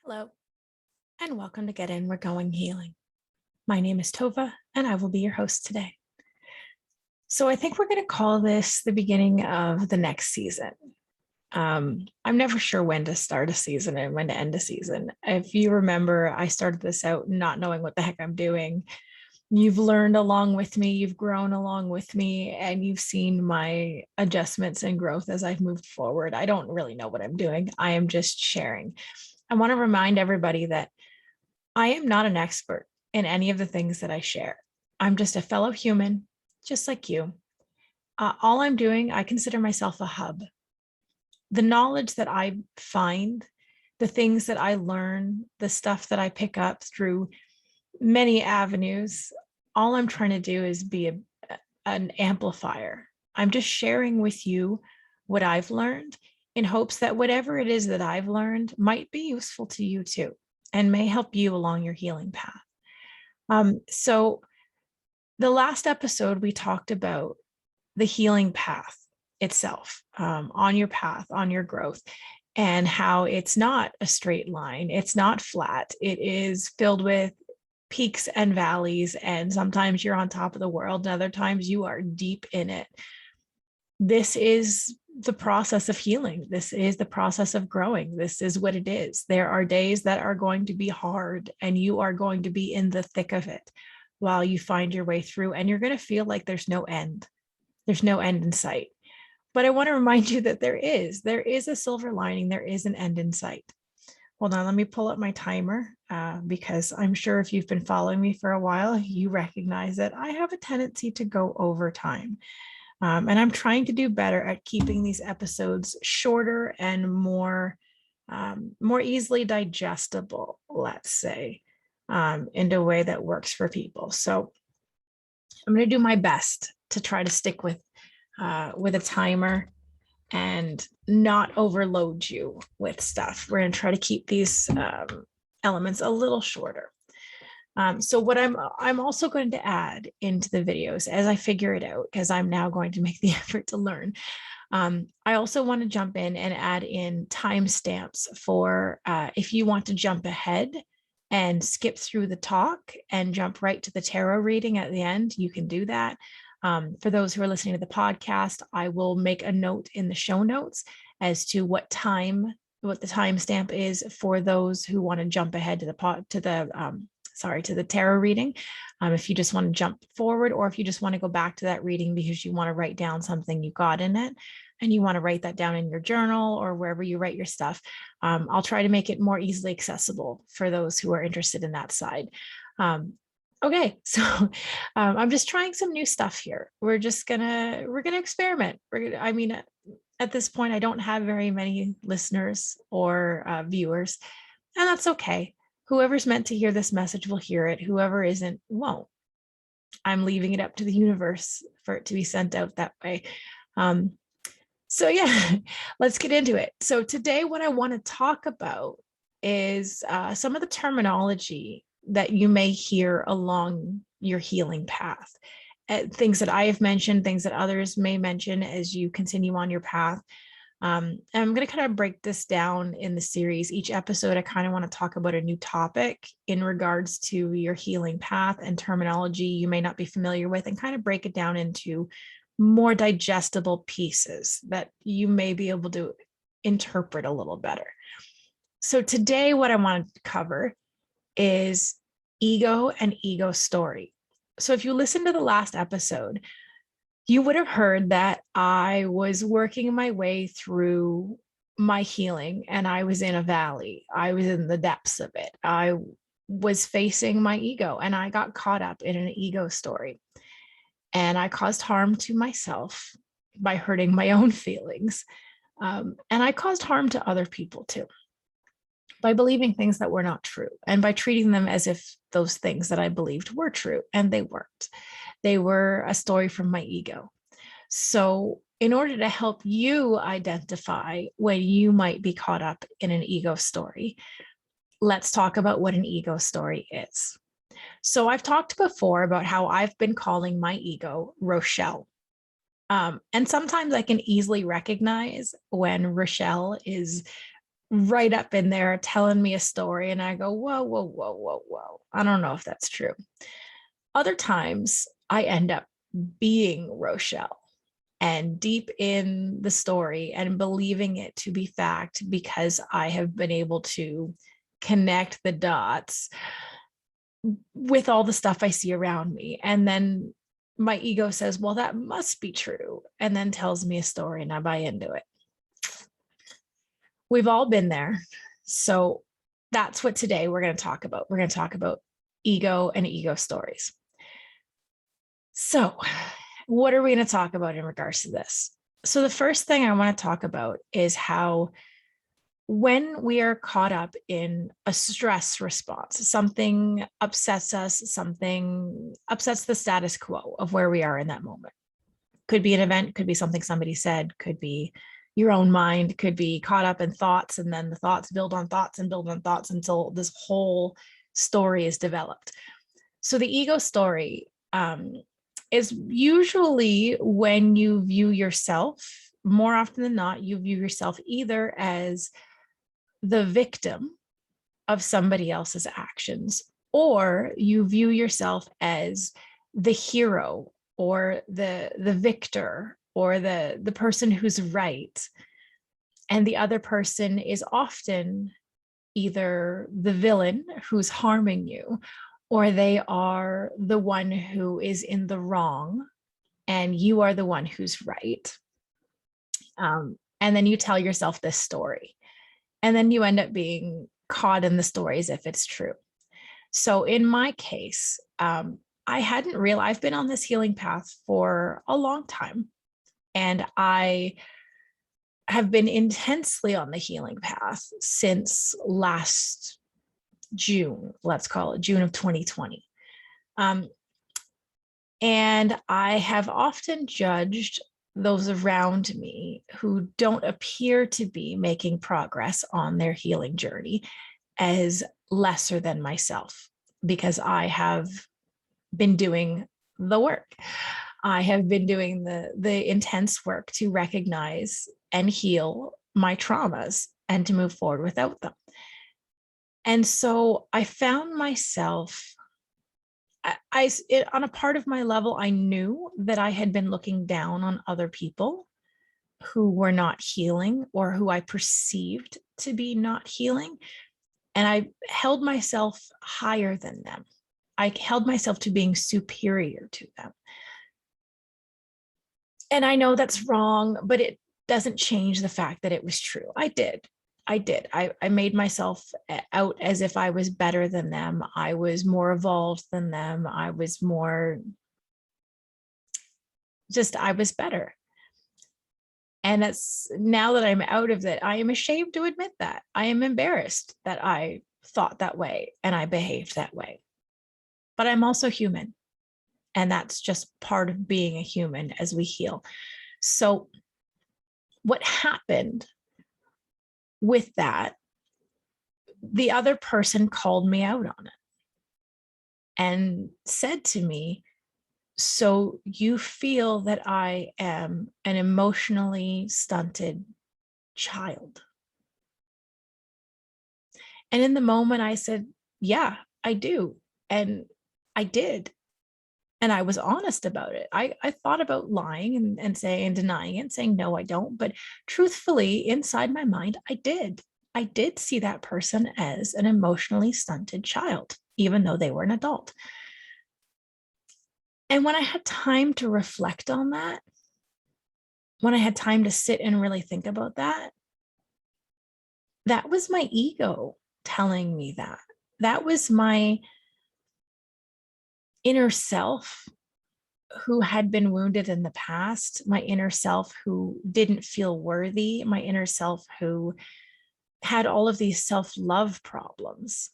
Hello, and welcome to Get In, We're Going Healing. My name is Tovah, and I will be your host today. So I think we're going to call this the beginning of the next season. I'm never sure when to start a season and when to end a season. If you remember, I started this out not knowing what the heck I'm doing. You've learned along with me, you've grown along with me, and you've seen my adjustments and growth as I've moved forward. I don't really know what I'm doing. I am just sharing. I want to remind everybody that I am not an expert in any of the things that I share. I'm just a fellow human, just like you. All I'm doing, I consider myself a hub. The knowledge that I find, the things that I learn, the stuff that I pick up through many avenues, all I'm trying to do is be an amplifier. I'm just sharing with you what I've learned in hopes that whatever it is that I've learned might be useful to you too, and may help you along your healing path. So the last episode, we talked about the healing path itself, on your path, on your growth, and how it's not a straight line. It's not flat. It is filled with peaks and valleys. And sometimes you're on top of the world, and other times you are deep in it. This is the process of healing. This is the process of growing. This is what it is. There are days that are going to be hard, and you are going to be in the thick of it while you find your way through, and you're going to feel like there's no end. There's no end in sight. But I want to remind you that there is a silver lining. There is an end in sight. Hold on, let me pull up my timer because I'm sure if you've been following me for a while, you recognize that I have a tendency to go over time. And I'm trying to do better at keeping these episodes shorter and more easily digestible, let's say, in a way that works for people. So I'm going to do my best to try to stick with a timer and not overload you with stuff. We're going to try to keep these elements a little shorter. So what I'm also going to add into the videos as I figure it out, because I'm now going to make the effort to learn. I also want to jump in and add in timestamps for if you want to jump ahead and skip through the talk and jump right to the tarot reading at the end, you can do that. For those who are listening to the podcast, I will make a note in the show notes as to what the timestamp is for those who want to jump ahead to the tarot reading. If you just want to jump forward, or if you just want to go back to that reading because you want to write down something you got in it and you want to write that down in your journal or wherever you write your stuff, I'll try to make it more easily accessible for those who are interested in that side. Okay, so I'm just trying some new stuff here. We're gonna experiment. At this point, I don't have very many listeners or viewers, and that's okay. Whoever's meant to hear this message will hear it. Whoever isn't won't. I'm leaving it up to the universe for it to be sent out that way. So yeah, let's get into it. So today, what I want to talk about is some of the terminology that you may hear along your healing path. Things that I have mentioned, things that others may mention as you continue on your path. And I'm going to kind of break this down in the series. Each episode, I kind of want to talk about a new topic in regards to your healing path and terminology you may not be familiar with, and kind of break it down into more digestible pieces that you may be able to interpret a little better. So today, what I want to cover is ego and ego story. So if you listen to the last episode, you would have heard that I was working my way through my healing, and I was in a valley. I was in the depths of it. I was facing my ego, and I got caught up in an ego story. And I caused harm to myself by hurting my own feelings. And I caused harm to other people too, by believing things that were not true, and by treating them as if those things that I believed were true, and they weren't. They were a story from my ego. So in order to help you identify when you might be caught up in an ego story, let's talk about what an ego story is. So I've talked before about how I've been calling my ego Rochelle. And sometimes I can easily recognize when Rochelle is right up in there telling me a story. And I go, whoa, whoa, whoa, whoa, whoa. I don't know if that's true. Other times I end up being Rochelle and deep in the story and believing it to be fact because I have been able to connect the dots with all the stuff I see around me. And then my ego says, well, that must be true. And then tells me a story and I buy into it. We've all been there. So that's what today we're going to talk about. We're going to talk about ego and ego stories. So, what are we going to talk about in regards to this? So, the first thing I want to talk about is how when we are caught up in a stress response, something upsets us, something upsets the status quo of where we are in that moment. Could be an event, could be something somebody said, could be your own mind, could be caught up in thoughts, and then the thoughts build on thoughts and build on thoughts until this whole story is developed. So the ego story is usually when you view yourself, more often than not, you view yourself either as the victim of somebody else's actions, or you view yourself as the hero or the victor or the person who's right. And the other person is often either the villain who's harming you, or they are the one who is in the wrong and you are the one who's right. And then you tell yourself this story. And then you end up being caught in the story as if it's true. So in my case, I hadn't realized I've been on this healing path for a long time. And I have been intensely on the healing path since last June, let's call it June of 2020. And I have often judged those around me who don't appear to be making progress on their healing journey as lesser than myself, because I have been doing the work. I have been doing the intense work to recognize and heal my traumas and to move forward without them. And so I found myself, on a part of my level, I knew that I had been looking down on other people who were not healing or who I perceived to be not healing. And I held myself higher than them. I held myself to being superior to them. And I know that's wrong, but it doesn't change the fact that it was true. I did. I made myself out as if I was better than them. I was more evolved than them. I was better. And it's now that I'm out of that, I am ashamed to admit that. I am embarrassed that I thought that way and I behaved that way. But I'm also human. And that's just part of being a human as we heal. So what happened with that, the other person called me out on it and said to me, so you feel that I am an emotionally stunted child? And in the moment I said, yeah, I do. And I did. And I was honest about it. I thought about lying and saying and denying it and saying, no, I don't. But truthfully, inside my mind, I did. I did see that person as an emotionally stunted child, even though they were an adult. And when I had time to reflect on that, when I had time to sit and really think about that, that was my ego telling me that. That was my inner self who had been wounded in the past, my inner self who didn't feel worthy, my inner self who had all of these self-love problems.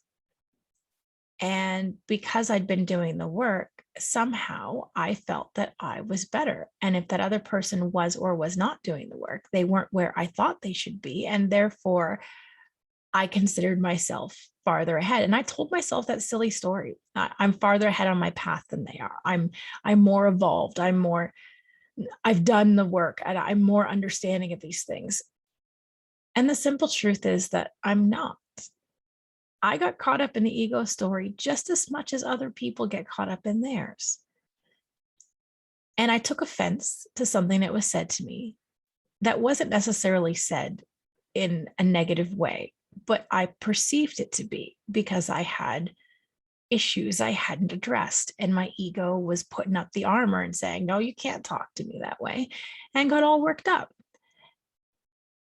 And because I'd been doing the work, somehow I felt that I was better. And if that other person was or was not doing the work, they weren't where I thought they should be. And therefore, I considered myself farther ahead. And I told myself that silly story. I'm farther ahead on my path than they are. I'm more evolved. I've done the work and I'm more understanding of these things. And the simple truth is that I'm not. I got caught up in the ego story just as much as other people get caught up in theirs. And I took offense to something that was said to me that wasn't necessarily said in a negative way, but I perceived it to be because I had issues I hadn't addressed. And my ego was putting up the armor and saying, no, you can't talk to me that way, and got all worked up.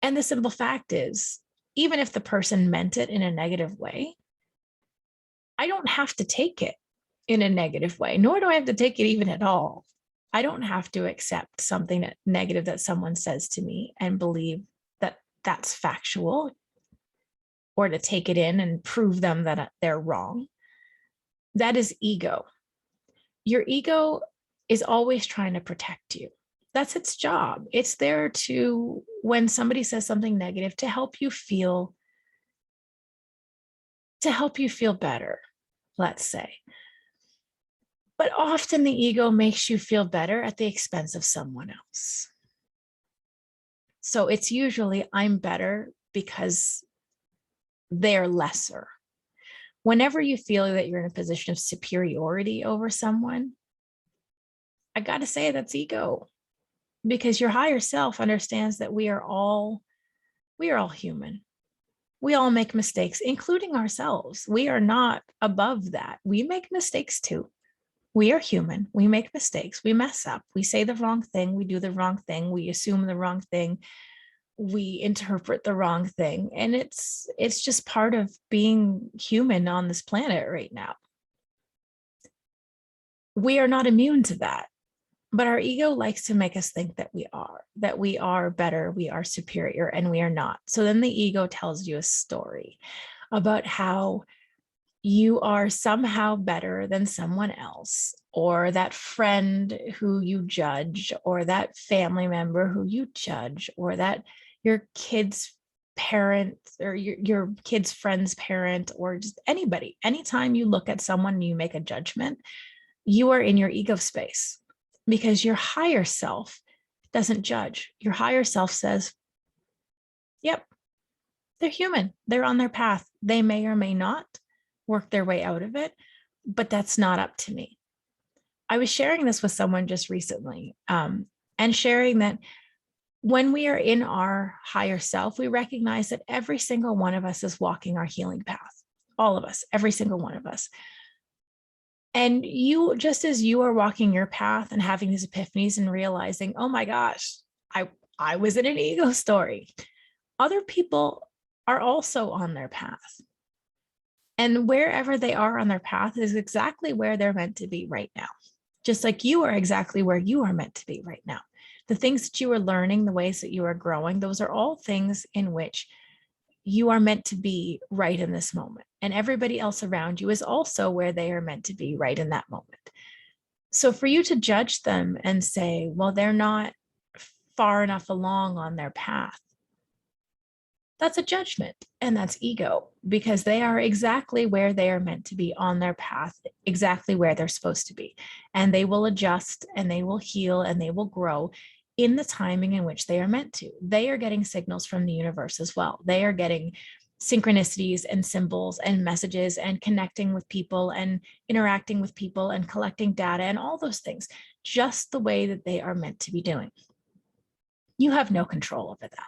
And the simple fact is, even if the person meant it in a negative way, I don't have to take it in a negative way, nor do I have to take it even at all. I don't have to accept something negative that someone says to me and believe that that's factual, or to take it in and prove them that they're wrong. That is ego. Your ego is always trying to protect you. That's its job. It's there to, when somebody says something negative, to help you feel better, let's say. But often the ego makes you feel better at the expense of someone else. So it's usually, I'm better because they're lesser. Whenever you feel that you're in a position of superiority over someone, I got to say that's ego, because your higher self understands that we are all human. We all make mistakes, including ourselves. We are not above that. We make mistakes too. We are human. We make mistakes. We mess up. We say the wrong thing. We do the wrong thing. We assume the wrong thing. We interpret the wrong thing. And it's just part of being human on this planet right now. We are not immune to that. But our ego likes to make us think that we are better, we are superior, and we are not. So then the ego tells you a story about how you are somehow better than someone else, or that friend who you judge, or that family member who you judge, or that your kid's parent, or your kid's friend's parent, or just anybody. Anytime you look at someone and you make a judgment, you are in your ego space, because your higher self doesn't judge. Your higher self says, yep, they're human. They're on their path. They may or may not work their way out of it, but that's not up to me. I was sharing this with someone just recently, and sharing that when we are in our higher self, we recognize that every single one of us is walking our healing path. All of us, every single one of us. And you, just as you are walking your path and having these epiphanies and realizing, oh my gosh, I was in an ego story, other people are also on their path. And wherever they are on their path is exactly where they're meant to be right now. Just like you are exactly where you are meant to be right now. The things that you are learning, the ways that you are growing, those are all things in which you are meant to be right in this moment. And everybody else around you is also where they are meant to be right in that moment. So for you to judge them and say, well, they're not far enough along on their path, that's a judgment, and that's ego, because they are exactly where they are meant to be on their path, exactly where they're supposed to be. And they will adjust, and they will heal, and they will grow in the timing in which they are meant to. They are getting signals from the universe as well. They are getting synchronicities and symbols and messages and connecting with people and interacting with people and collecting data and all those things, just the way that they are meant to be doing. You have no control over that.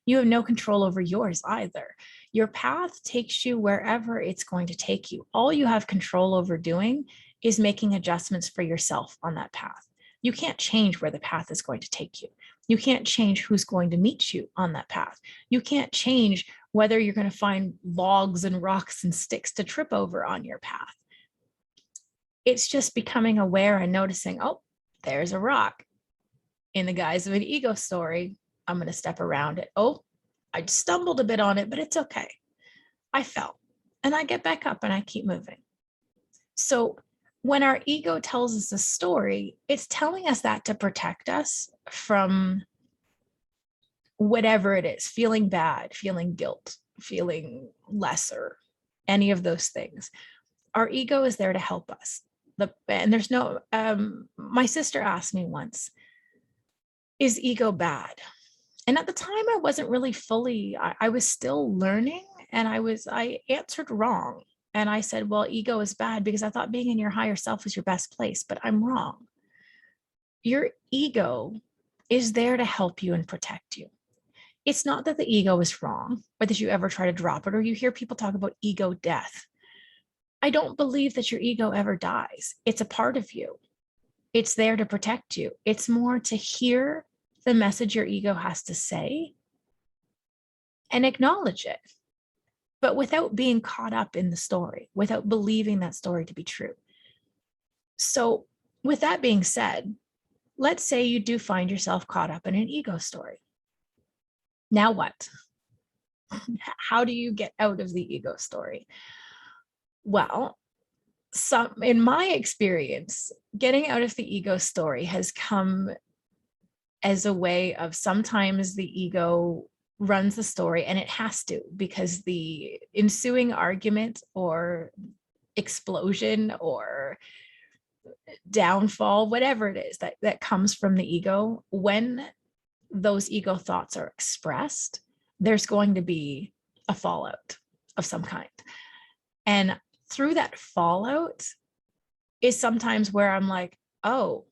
You have no control over yours either. Your path takes you wherever it's going to take you. All you have control over doing is making adjustments for yourself on that path. You can't change where the path is going to take you. You can't change who's going to meet you on that path. You can't change whether you're going to find logs and rocks and sticks to trip over on your path. It's just becoming aware and noticing, oh, there's a rock. In the guise of an ego story, I'm going to step around it. Oh, I stumbled a bit on it, but it's okay. I fell, and I get back up and I keep moving. So when our ego tells us a story, it's telling us that to protect us from whatever it is, feeling bad, feeling guilt, feeling lesser, any of those things. Our ego is there to help us. And there's no, my sister asked me once, is ego bad? And at the time, I wasn't really fully, I was still learning, and I answered wrong. And I said, well, ego is bad because I thought being in your higher self was your best place, but I'm wrong. Your ego is there to help you and protect you. It's not that the ego is wrong or that you ever try to drop it, or you hear people talk about ego death. I don't believe that your ego ever dies. It's a part of you. It's there to protect you. It's more to hear the message your ego has to say and acknowledge it, but without being caught up in the story, without believing that story to be true. So, with that being said, let's say you do find yourself caught up in an ego story. Now what? How do you get out of the ego story? Well, in my experience, getting out of the ego story has come as a way of, sometimes the ego runs the story, and it has to, because the ensuing argument or explosion or downfall, whatever it is that comes from the ego, when those ego thoughts are expressed, there's going to be a fallout of some kind. And through that fallout is sometimes where I'm like, oh,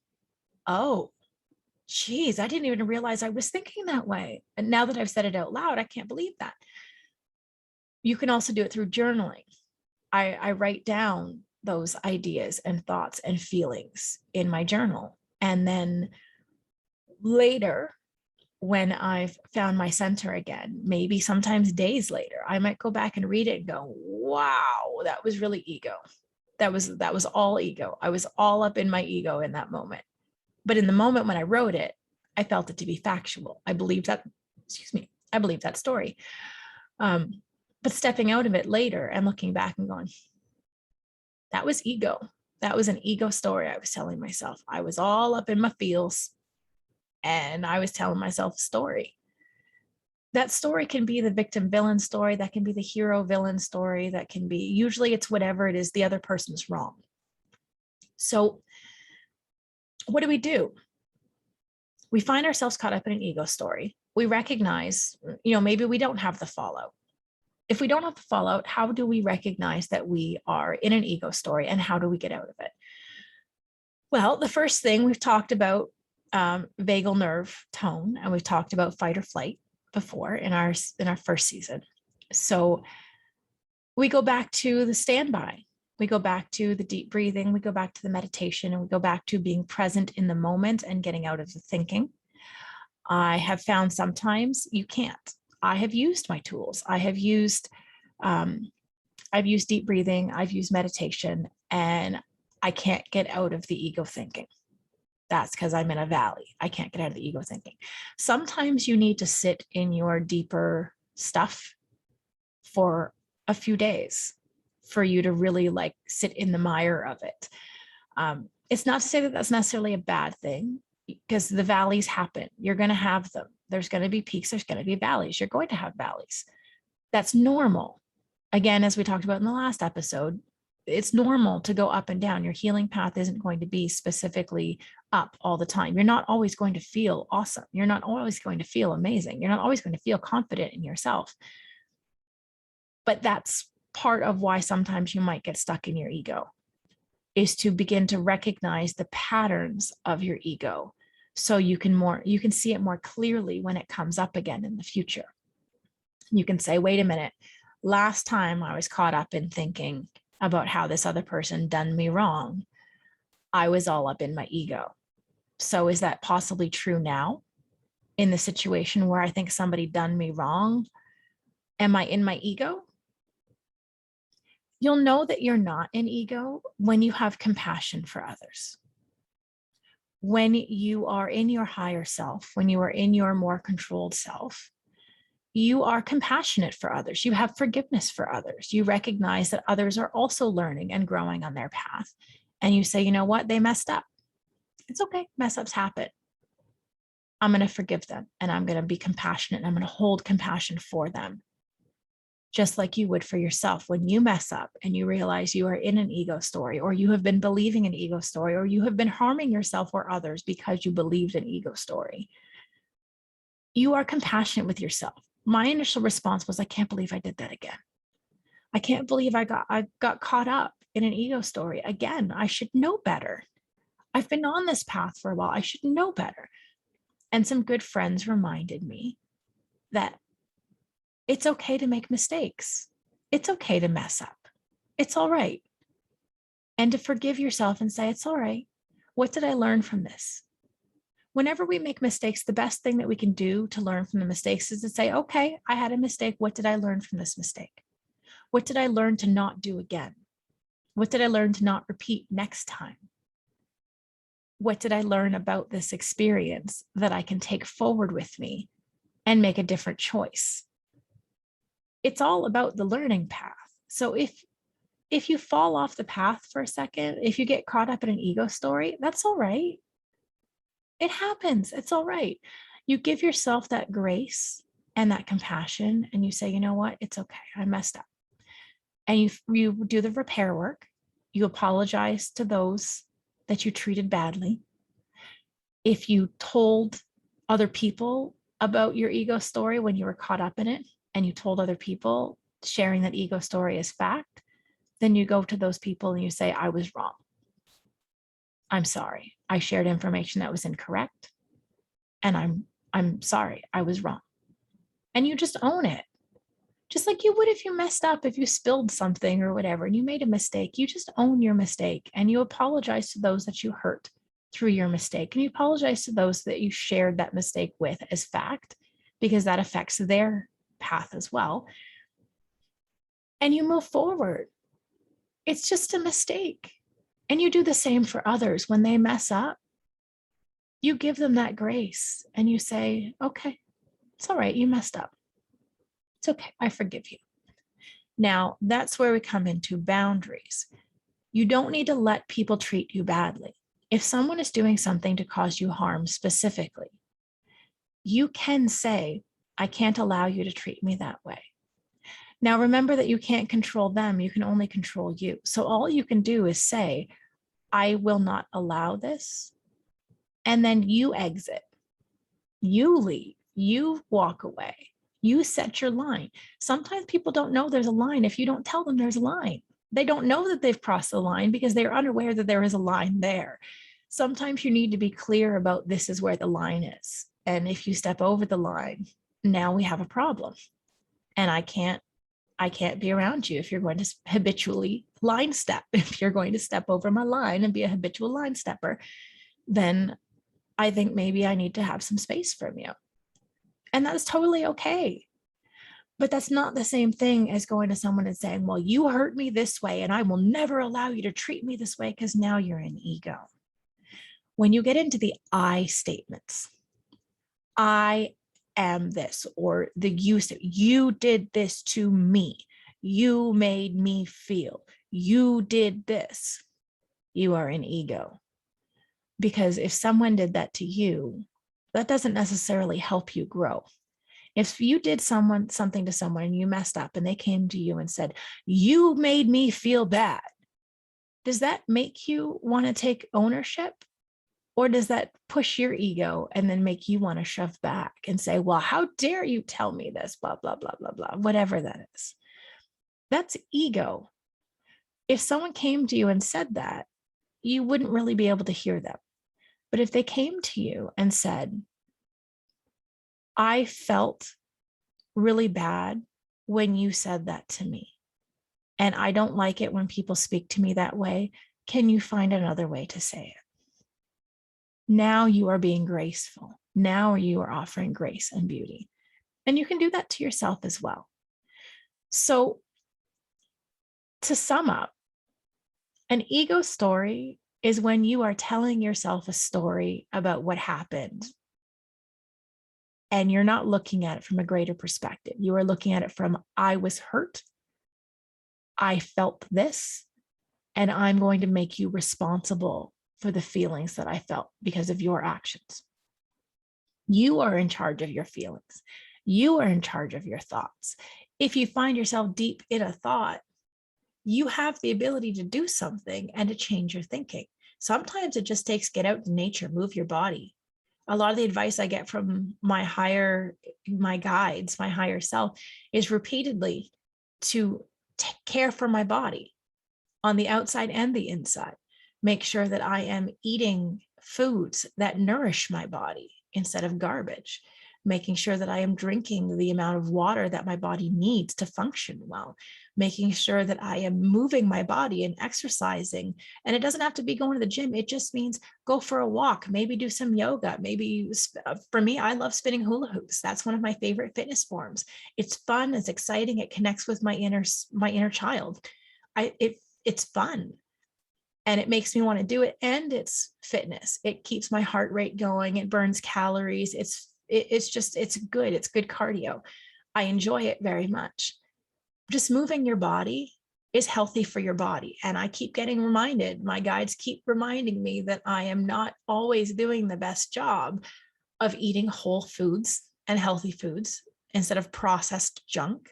geez, I didn't even realize I was thinking that way. And now that I've said it out loud, I can't believe that. You can also do it through journaling. I write down those ideas and thoughts and feelings in my journal. And then later, when I've found my center again, maybe sometimes days later, I might go back and read it and go, wow, that was really ego. That was all ego. I was all up in my ego in that moment. But in the moment when I wrote it, I felt it to be factual. I believed that, I believed that story. But stepping out of it later and looking back and going, that was ego. That was an ego story I was telling myself. I was all up in my feels and I was telling myself a story. That story can be the victim villain story. That can be the hero villain story. That can be, usually it's whatever it is, the other person's wrong. So what do? We find ourselves caught up in an ego story. We recognize, maybe we don't have the fallout. If we don't have the fallout, how do we recognize that we are in an ego story, and how do we get out of it? Well, the first thing, we've talked about vagal nerve tone, and we've talked about fight or flight before in our first season. So we go back to the standby. We go back to the deep breathing. We go back to the meditation, and we go back to being present in the moment and getting out of the thinking. I have found sometimes you can't. I have used my tools. I've used deep breathing. I've used meditation, and I can't get out of the ego thinking. That's because I'm in a valley. I can't get out of the ego thinking. Sometimes you need to sit in your deeper stuff for a few days for you to really sit in the mire of it. It's not to say that that's necessarily a bad thing, because the valleys happen. You're going to have them. There's going to be peaks. There's going to be valleys. You're going to have valleys. That's normal. Again, as we talked about in the last episode, it's normal to go up and down. Your healing path isn't going to be specifically up all the time. You're not always going to feel awesome. You're not always going to feel amazing. You're not always going to feel confident in yourself. But that's part of why sometimes you might get stuck in your ego, is to begin to recognize the patterns of your ego, so you can see it more clearly when it comes up again in the future. You can say, wait a minute, last time I was caught up in thinking about how this other person done me wrong, I was all up in my ego. So is that possibly true now in the situation where I think somebody done me wrong? Am I in my ego? You'll know that you're not in ego when you have compassion for others. When you are in your higher self, when you are in your more controlled self, you are compassionate for others. You have forgiveness for others. You recognize that others are also learning and growing on their path. And you say, you know what? They messed up. It's okay. Mess ups happen. I'm going to forgive them, and I'm going to be compassionate, and I'm going to hold compassion for them, just like you would for yourself. When you mess up and you realize you are in an ego story, or you have been believing an ego story, or you have been harming yourself or others because you believed an ego story, you are compassionate with yourself. My initial response was, I can't believe I did that again. I can't believe I got caught up in an ego story again. I should know better. I've been on this path for a while. I should know better. And some good friends reminded me that it's okay to make mistakes. It's okay to mess up. It's all right. And to forgive yourself and say, it's all right. What did I learn from this? Whenever we make mistakes, the best thing that we can do to learn from the mistakes is to say, okay, I had a mistake. What did I learn from this mistake? What did I learn to not do again? What did I learn to not repeat next time? What did I learn about this experience that I can take forward with me and make a different choice? It's all about the learning path. So if you fall off the path for a second, if you get caught up in an ego story, that's all right. It happens. It's all right. You give yourself that grace and that compassion, and you say, you know what? It's okay. I messed up. And you do the repair work. You apologize to those that you treated badly. If you told other people about your ego story when you were caught up in it, and you told other people, sharing that ego story as fact, then you go to those people and you say, I was wrong. I'm sorry. I shared information that was incorrect. And I'm sorry. I was wrong. And you just own it. Just like you would if you messed up, if you spilled something or whatever, and you made a mistake, you just own your mistake and you apologize to those that you hurt through your mistake. And you apologize to those that you shared that mistake with as fact, because that affects their path as well. And you move forward. It's just a mistake. And you do the same for others. When they mess up, you give them that grace and you say, okay, it's all right. You messed up. It's okay. I forgive you. Now, that's where we come into boundaries. You don't need to let people treat you badly. If someone is doing something to cause you harm specifically, you can say, I can't allow you to treat me that way. Now, remember that you can't control them. You can only control you. So all you can do is say, I will not allow this. And then you exit. You leave. You walk away. You set your line. Sometimes people don't know there's a line if you don't tell them there's a line. They don't know that they've crossed the line because they're unaware that there is a line there. Sometimes you need to be clear about this is where the line is. And if you step over the line, now we have a problem. And I can't be around you if you're going to habitually line step. If you're going to step over my line and be a habitual line stepper, then I think maybe I need to have some space from you. And that's totally okay. But that's not the same thing as going to someone and saying, well, you hurt me this way and I will never allow you to treat me this way, because now you're in ego. When you get into the I statements, I am this, or the you did this to me. You made me feel. You did this. You are in ego. Because if someone did that to you, that doesn't necessarily help you grow. If you did something to someone and you messed up and they came to you and said, you made me feel bad, does that make you want to take ownership? Or does that push your ego and then make you want to shove back and say, well, how dare you tell me this, blah, blah, blah, blah, blah, whatever that is. That's ego. If someone came to you and said that, you wouldn't really be able to hear them. But if they came to you and said, I felt really bad when you said that to me, and I don't like it when people speak to me that way, can you find another way to say it? Now you are being graceful. Now you are offering grace and beauty. And you can do that to yourself as well. So to sum up, an ego story is when you are telling yourself a story about what happened and you're not looking at it from a greater perspective. You are looking at it from, I was hurt, I felt this, and I'm going to make you responsible for the feelings that I felt because of your actions. You are in charge of your feelings. You are in charge of your thoughts. If you find yourself deep in a thought, you have the ability to do something and to change your thinking. Sometimes it just takes get out in nature, move your body. A lot of the advice I get from my guides, my higher self, is repeatedly to take care for my body on the outside and the inside. Make sure that I am eating foods that nourish my body instead of garbage. Making sure that I am drinking the amount of water that my body needs to function well. Making sure that I am moving my body and exercising. And it doesn't have to be going to the gym. It just means go for a walk, maybe do some yoga. Maybe for me, I love spinning hula hoops. That's one of my favorite fitness forms. It's fun. It's exciting. It connects with my inner child. It's fun. And it makes me want to do it. And it's fitness. It keeps my heart rate going. It burns calories. It's good. It's good cardio. I enjoy it very much. Just moving your body is healthy for your body. And I keep getting reminded, my guides keep reminding me that I am not always doing the best job of eating whole foods and healthy foods instead of processed junk,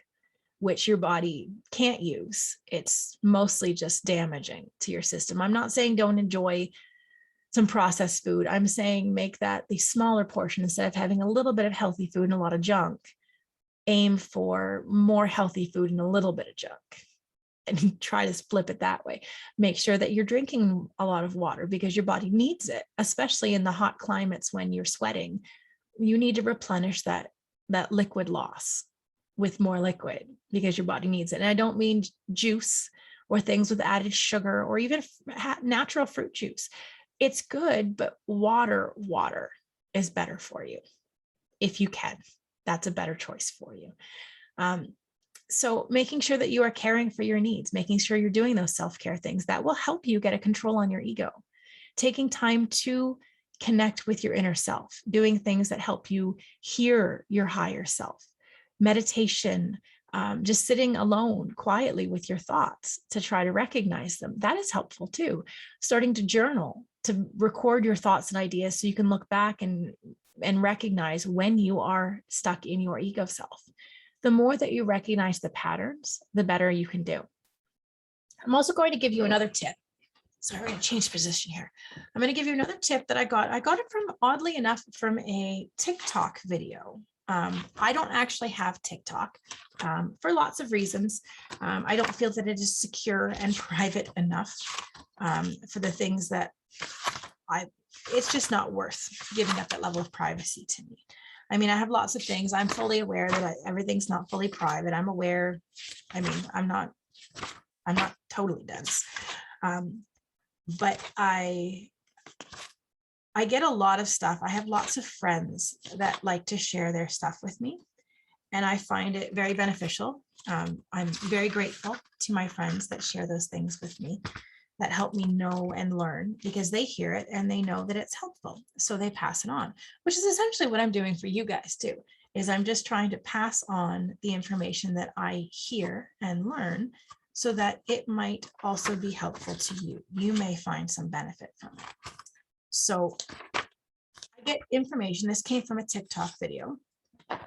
which your body can't use. It's mostly just damaging to your system. I'm not saying don't enjoy some processed food. I'm saying make that the smaller portion. Instead of having a little bit of healthy food and a lot of junk, aim for more healthy food and a little bit of junk, and try to flip it that way. Make sure that you're drinking a lot of water because your body needs it, especially in the hot climates when you're sweating. You need to replenish that liquid loss with more liquid because your body needs it. And I don't mean juice or things with added sugar or even natural fruit juice. It's good, but water is better for you if you can. That's a better choice for you. So making sure that you are caring for your needs, making sure you're doing those self-care things that will help you get a control on your ego. Taking time to connect with your inner self, doing things that help you hear your higher self. Meditation, just sitting alone quietly with your thoughts to try to recognize them. That is helpful too. Starting to journal, to record your thoughts and ideas so you can look back and recognize when you are stuck in your ego self. The more that you recognize the patterns, the better you can do. I'm also going to give you another tip. Sorry, we're going to change position here. I'm going to give you another tip that I got. I got it from, oddly enough, from a TikTok video. I don't actually have TikTok for lots of reasons. I don't feel that it is secure and private enough for the things that it's just not worth giving up that level of privacy to me. I mean, I have lots of things. I'm fully aware that everything's not fully private. I'm aware. I mean, I'm not totally dense. But I get a lot of stuff. I have lots of friends that like to share their stuff with me, and I find it very beneficial. I'm very grateful to my friends that share those things with me, that help me know and learn, because they hear it and they know that it's helpful. So they pass it on, which is essentially what I'm doing for you guys too, is I'm just trying to pass on the information that I hear and learn so that it might also be helpful to you. You may find some benefit from it. So I get information. This came from a TikTok video. And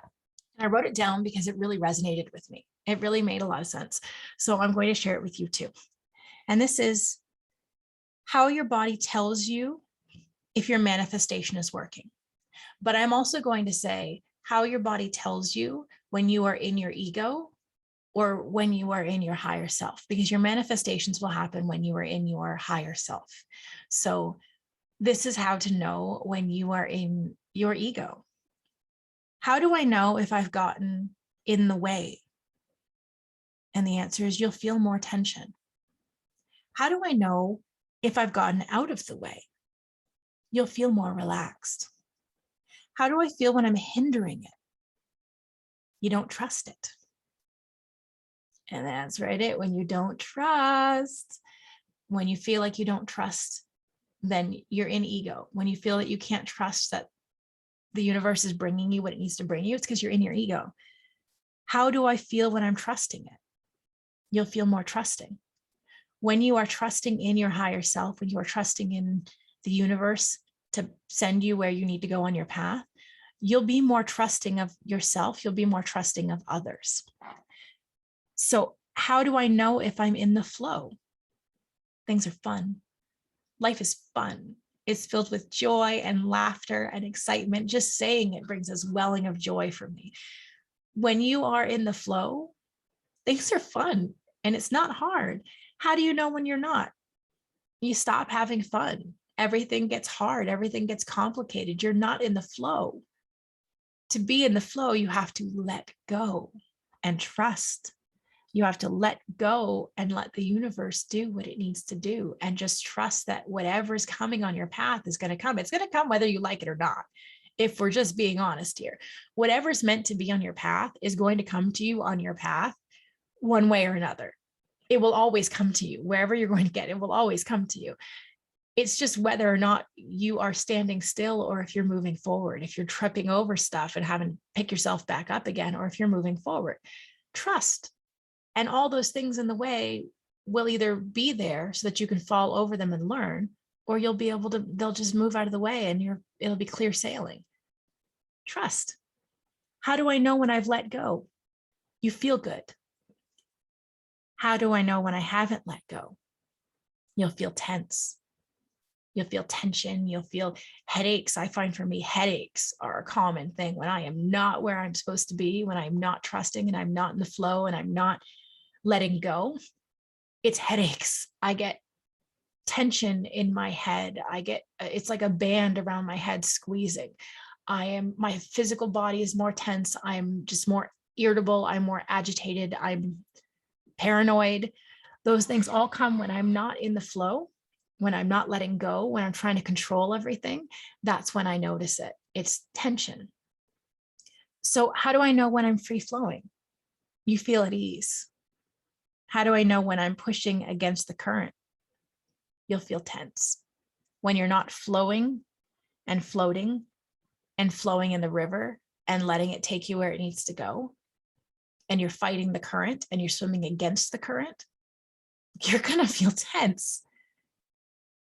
I wrote it down because it really resonated with me. It really made a lot of sense. So I'm going to share it with you too. And this is how your body tells you if your manifestation is working. But I'm also going to say how your body tells you when you are in your ego or when you are in your higher self, because your manifestations will happen when you are in your higher self. So this is how to know when you are in your ego. How do I know if I've gotten in the way? And the answer is you'll feel more tension. How do I know if I've gotten out of the way? You'll feel more relaxed. How do I feel when I'm hindering it? You don't trust it. And that's right, it. When you don't trust, when you feel like you don't trust, then you're in ego. When you feel that you can't trust that the universe is bringing you what it needs to bring you, it's because you're in your ego. How do I feel when I'm trusting it? You'll feel more trusting. When you are trusting in your higher self, when you are trusting in the universe to send you where you need to go on your path, you'll be more trusting of yourself. You'll be more trusting of others. So how do I know if I'm in the flow? Things are fun. Life is fun. It's filled with joy and laughter and excitement. Just saying it brings a welling of joy for me. When you are in the flow, things are fun and it's not hard. How do you know when you're not? You stop having fun. Everything gets hard. Everything gets complicated. You're not in the flow. To be in the flow, you have to let go and trust. You have to let go and let the universe do what it needs to do, and just trust that whatever's coming on your path is going to come. It's going to come whether you like it or not. If we're just being honest here, whatever's meant to be on your path is going to come to you on your path one way or another. It will always come to you. Wherever you're going to get, it will always come to you. It's just whether or not you are standing still, or if you're moving forward, if you're tripping over stuff and having to pick yourself back up again, or if you're moving forward. Trust. And all those things in the way will either be there so that you can fall over them and learn, or you'll be able to, they'll just move out of the way and it'll be clear sailing. Trust. How do I know when I've let go? You feel good. How do I know when I haven't let go? You'll feel tense. You'll feel tension. You'll feel headaches. I find for me, headaches are a common thing when I am not where I'm supposed to be, when I'm not trusting and I'm not in the flow and I'm not letting go. It's headaches. I get tension in my head. It's like a band around my head squeezing. My physical body is more tense. I'm just more irritable. I'm more agitated. I'm paranoid. Those things all come when I'm not in the flow, when I'm not letting go, when I'm trying to control everything. That's when I notice it. It's tension. So how do I know when I'm free flowing? You feel at ease. How do I know when I'm pushing against the current? You'll feel tense. When you're not flowing and floating and flowing in the river and letting it take you where it needs to go, and you're fighting the current and you're swimming against the current, you're going to feel tense.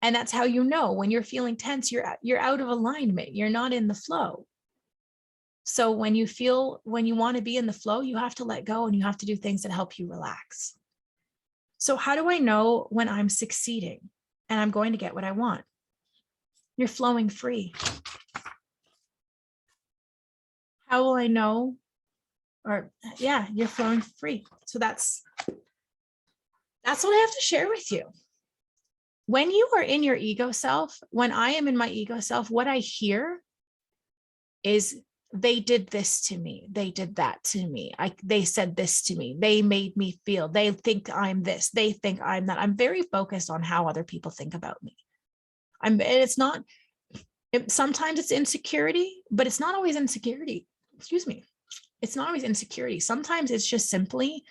And that's how you know when you're feeling tense, you're out of alignment. You're not in the flow. So when you want to be in the flow, you have to let go and you have to do things that help you relax. So how do I know when I'm succeeding and I'm going to get what I want? You're flowing free. How will I know? You're flowing free. So that's what I have to share with you. When you are in your ego self, when I am in my ego self, what I hear is, they did this to me. They did that to me. They said this to me. They made me feel. They think I'm this. They think I'm that. I'm very focused on how other people think about me. Sometimes it's insecurity, but it's not always insecurity. Excuse me. It's not always insecurity. Sometimes it's just simply,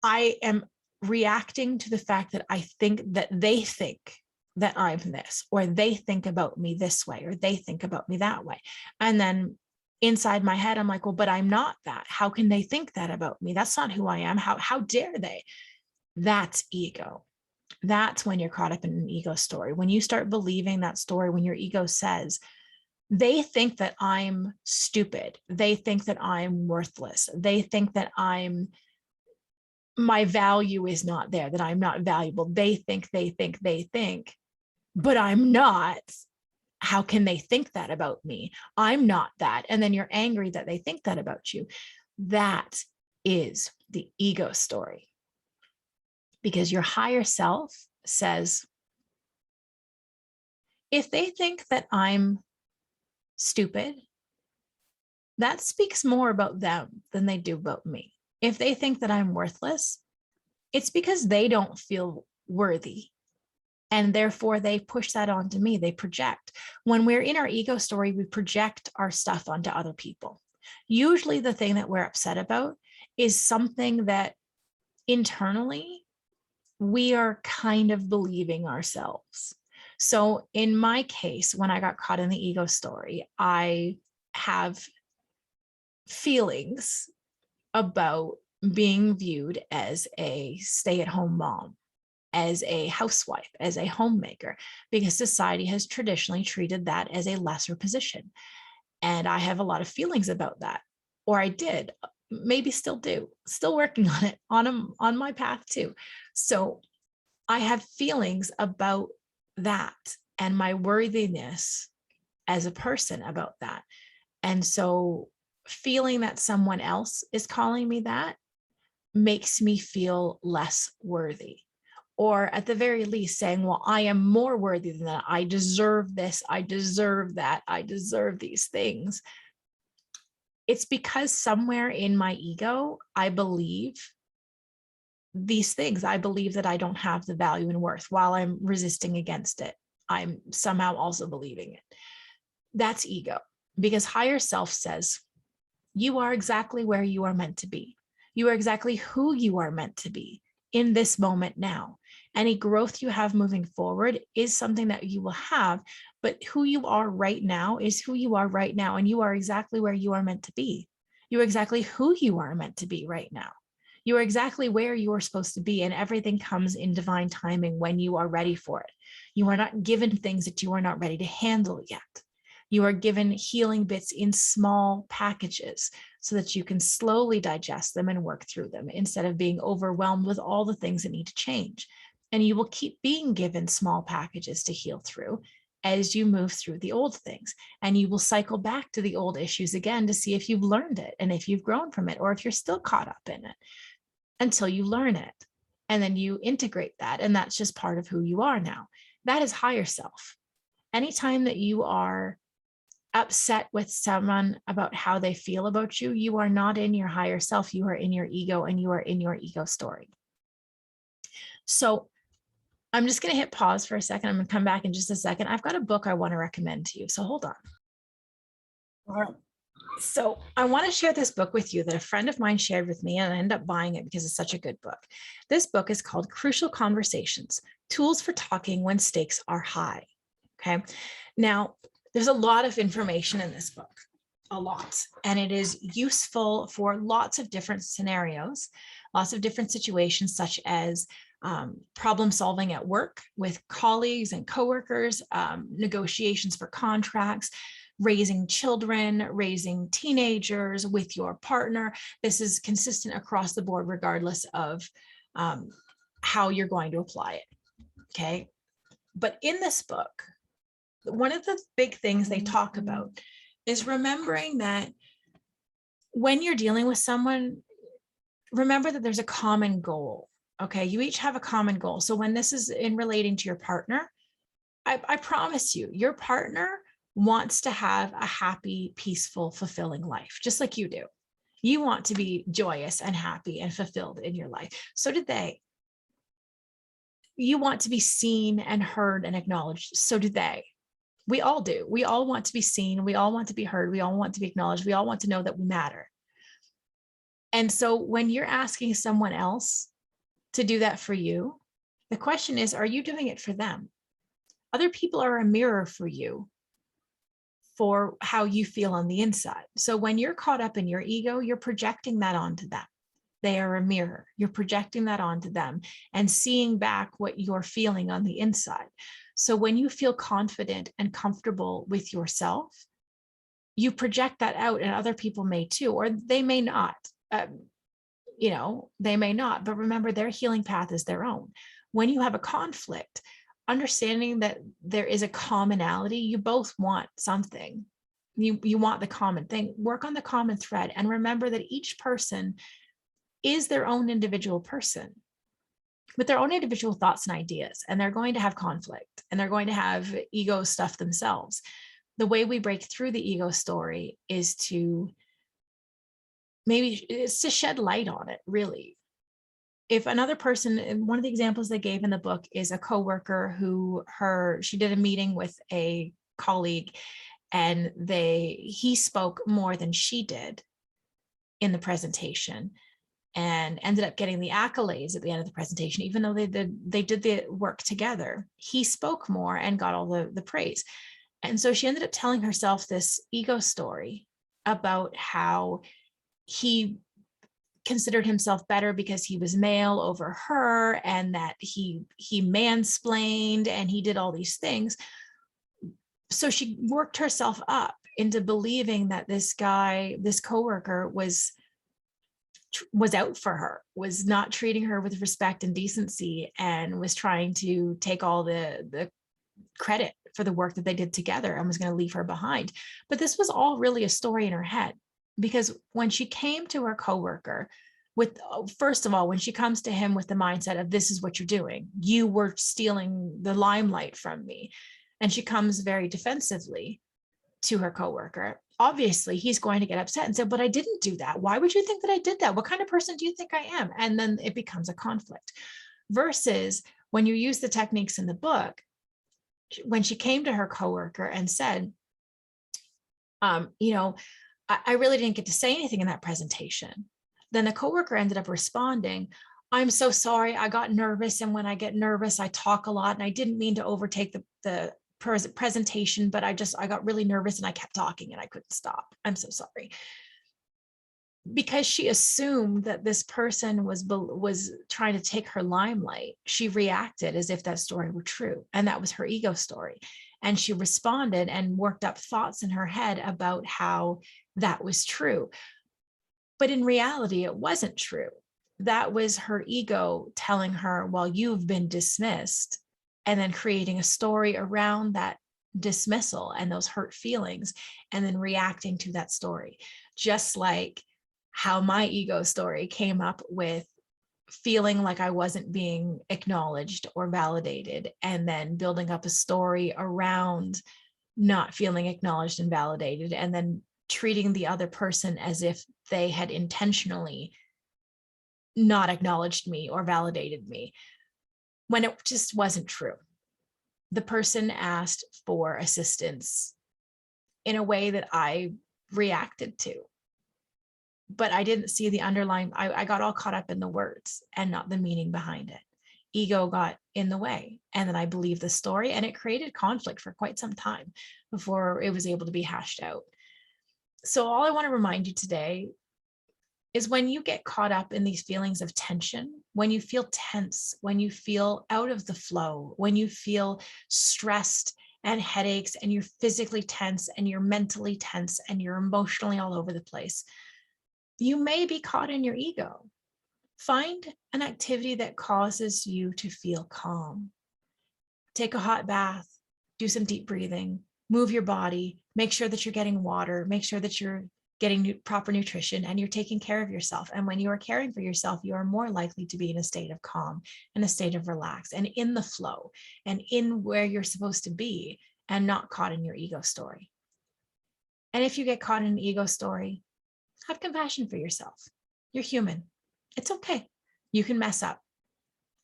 I am reacting to the fact that I think that they think that I'm this, or they think about me this way, or they think about me that way. And then inside my head, I'm like, well, but I'm not that. How can they think that about me? That's not who I am. How dare they? That's ego. That's when you're caught up in an ego story. When you start believing that story, when your ego says, they think that I'm stupid. They think that I'm worthless. They think that my value is not there, that I'm not valuable. They think, but I'm not. How can they think that about me? I'm not that. And then you're angry that they think that about you. That is the ego story. Because your higher self says, if they think that I'm stupid, that speaks more about them than they do about me. If they think that I'm worthless, it's because they don't feel worthy. And therefore they push that onto me. They project. When we're in our ego story, we project our stuff onto other people. Usually the thing that we're upset about is something that internally we are kind of believing ourselves. So in my case, when I got caught in the ego story, I have feelings about being viewed as a stay-at-home mom, as a housewife, as a homemaker, because society has traditionally treated that as a lesser position. And I have a lot of feelings about that, or I did, maybe still do, still working on it, on my path too. So I have feelings about that and my worthiness as a person about that. And so feeling that someone else is calling me that makes me feel less worthy. Or at the very least saying, well, I am more worthy than that. I deserve this. I deserve that. I deserve these things. It's because somewhere in my ego, I believe these things. I believe that I don't have the value and worth while I'm resisting against it. I'm somehow also believing it. That's ego, because higher self says, you are exactly where you are meant to be. You are exactly who you are meant to be in this moment now. Any growth you have moving forward is something that you will have, but who you are right now is who you are right now. And you are exactly where you are meant to be. You are exactly who you are meant to be right now. You are exactly where you are supposed to be, and everything comes in divine timing when you are ready for it. You are not given things that you are not ready to handle yet. You are given healing bits in small packages so that you can slowly digest them and work through them instead of being overwhelmed with all the things that need to change. And you will keep being given small packages to heal through as you move through the old things. And you will cycle back to the old issues again to see if you've learned it and if you've grown from it, or if you're still caught up in it until you learn it. And then you integrate that. And that's just part of who you are now. That is higher self. Anytime that you are upset with someone about how they feel about you, you are not in your higher self. You are in your ego, and you are in your ego story. So I'm just going to hit pause for a second. I'm going to come back in just a second. I've got a book I want to recommend to you. So hold on. All right. So I want to share this book with you that a friend of mine shared with me, and I ended up buying it because it's such a good book. This book is called Crucial Conversations: Tools for Talking When Stakes Are High. Okay. Now, there's a lot of information in this book, a lot, and it is useful for lots of different scenarios, lots of different situations, such as problem solving at work with colleagues and coworkers, negotiations for contracts, raising children, raising teenagers with your partner. This is consistent across the board, regardless of how you're going to apply it. Okay. But in this book, one of the big things they talk about is remembering that when you're dealing with someone, remember that there's a common goal. Okay. You each have a common goal. So when this is in relating to your partner, I promise you, your partner wants to have a happy, peaceful, fulfilling life, just like you do. You want to be joyous and happy and fulfilled in your life. So did they. You want to be seen and heard and acknowledged. So do they. We all do. We all want to be seen. We all want to be heard. We all want to be acknowledged. We all want to know that we matter. And so when you're asking someone else to do that for you, the question is, are you doing it for them? Other people are a mirror for you for how you feel on the inside. So when you're caught up in your ego, you're projecting that onto them. They are a mirror. You're projecting that onto them and seeing back what you're feeling on the inside. So when you feel confident and comfortable with yourself, you project that out, and other people may too, or they may not. They may not, but remember, their healing path is their own. When you have a conflict, understanding that there is a commonality, you both want something. You want the common thing. Work on the common thread, and remember that each person is their own individual person with their own individual thoughts and ideas, and they're going to have conflict, and they're going to have ego stuff themselves. The way we break through the ego story is to shed light on it, really. If another person, and one of the examples they gave in the book is a coworker she did a meeting with a colleague, and he spoke more than she did in the presentation, and ended up getting the accolades at the end of the presentation, even though they did the work together. He spoke more and got all the praise. And so she ended up telling herself this ego story about how he considered himself better because he was male over her, and that he mansplained and he did all these things. So she worked herself up into believing that this coworker was out for her, was not treating her with respect and decency, and was trying to take all the credit for the work that they did together and was going to leave her behind. But this was all really a story in her head, because when she came to her coworker with, first of all, when she comes to him with the mindset of, this is what you're doing, you were stealing the limelight from me. And she comes very defensively to her coworker. Obviously, he's going to get upset and say, but I didn't do that. Why would you think that I did that? What kind of person do you think I am? And then it becomes a conflict. Versus when you use the techniques in the book, when she came to her coworker and said, I really didn't get to say anything in that presentation. Then the coworker ended up responding, I'm so sorry, I got nervous. And when I get nervous, I talk a lot, and I didn't mean to overtake the presentation, but I got really nervous and I kept talking and I couldn't stop. I'm so sorry. Because she assumed that this person was trying to take her limelight, she reacted as if that story were true. And that was her ego story. And she responded and worked up thoughts in her head about how that was true. But in reality, it wasn't true. That was her ego telling her, well, you've been dismissed, and then creating a story around that dismissal and those hurt feelings, and then reacting to that story. Just like how my ego story came up with feeling like I wasn't being acknowledged or validated, and then building up a story around not feeling acknowledged and validated, and then treating the other person as if they had intentionally not acknowledged me or validated me, when it just wasn't true. The person asked for assistance in a way that I reacted to, but I didn't see the underlying, I got all caught up in the words and not the meaning behind it. Ego got in the way, and then I believed the story, and it created conflict for quite some time before it was able to be hashed out. So all I want to remind you today is, when you get caught up in these feelings of tension, when you feel tense, when you feel out of the flow, when you feel stressed and headaches, and you're physically tense and you're mentally tense and you're emotionally all over the place, you may be caught in your ego. Find an activity that causes you to feel calm. Take a hot bath, do some deep breathing, move your body, make sure that you're getting water, make sure that you're getting proper nutrition, and you're taking care of yourself. And when you are caring for yourself, you are more likely to be in a state of calm, in a state of relax, and in the flow, and in where you're supposed to be, and not caught in your ego story. And if you get caught in an ego story, have compassion for yourself. You're human. It's okay. You can mess up.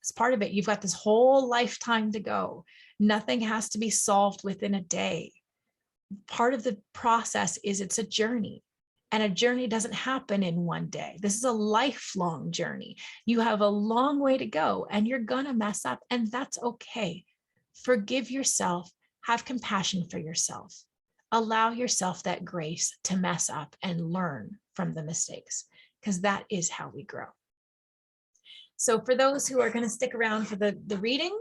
It's part of it. You've got this whole lifetime to go. Nothing has to be solved within a day. Part of the process is it's a journey, and a journey doesn't happen in one day. This is a lifelong journey. You have a long way to go, and you're going to mess up, and that's okay. Forgive yourself. Have compassion for yourself. Allow yourself that grace to mess up and learn from the mistakes, because that is how we grow. So for those who are going to stick around for the reading,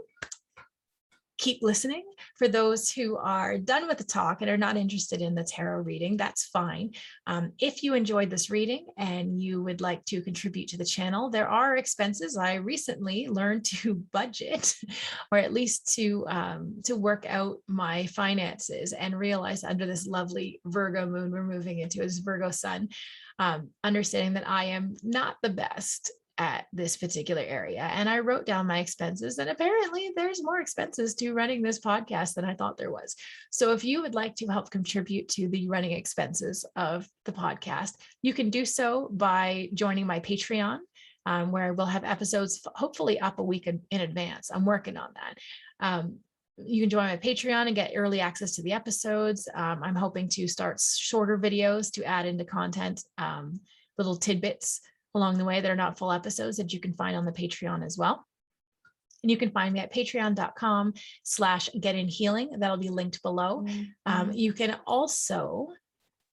keep listening. For those who are done with the talk and are not interested in the tarot reading, that's fine. If you enjoyed this reading and you would like to contribute to the channel, there are expenses. I recently learned to budget, or at least to work out my finances, and realize under this lovely Virgo moon we're moving into, as Virgo sun, understanding that I am not the best at this particular area. And I wrote down my expenses, and apparently there's more expenses to running this podcast than I thought there was. So if you would like to help contribute to the running expenses of the podcast, you can do so by joining my Patreon, where we'll have episodes hopefully up a week in advance. I'm working on that. You can join my Patreon and get early access to the episodes. I'm hoping to start shorter videos to add into content, little tidbits along the way that are not full episodes, that you can find on the Patreon as well. And you can find me at patreon.com/getinhealing. That'll be linked below. You can also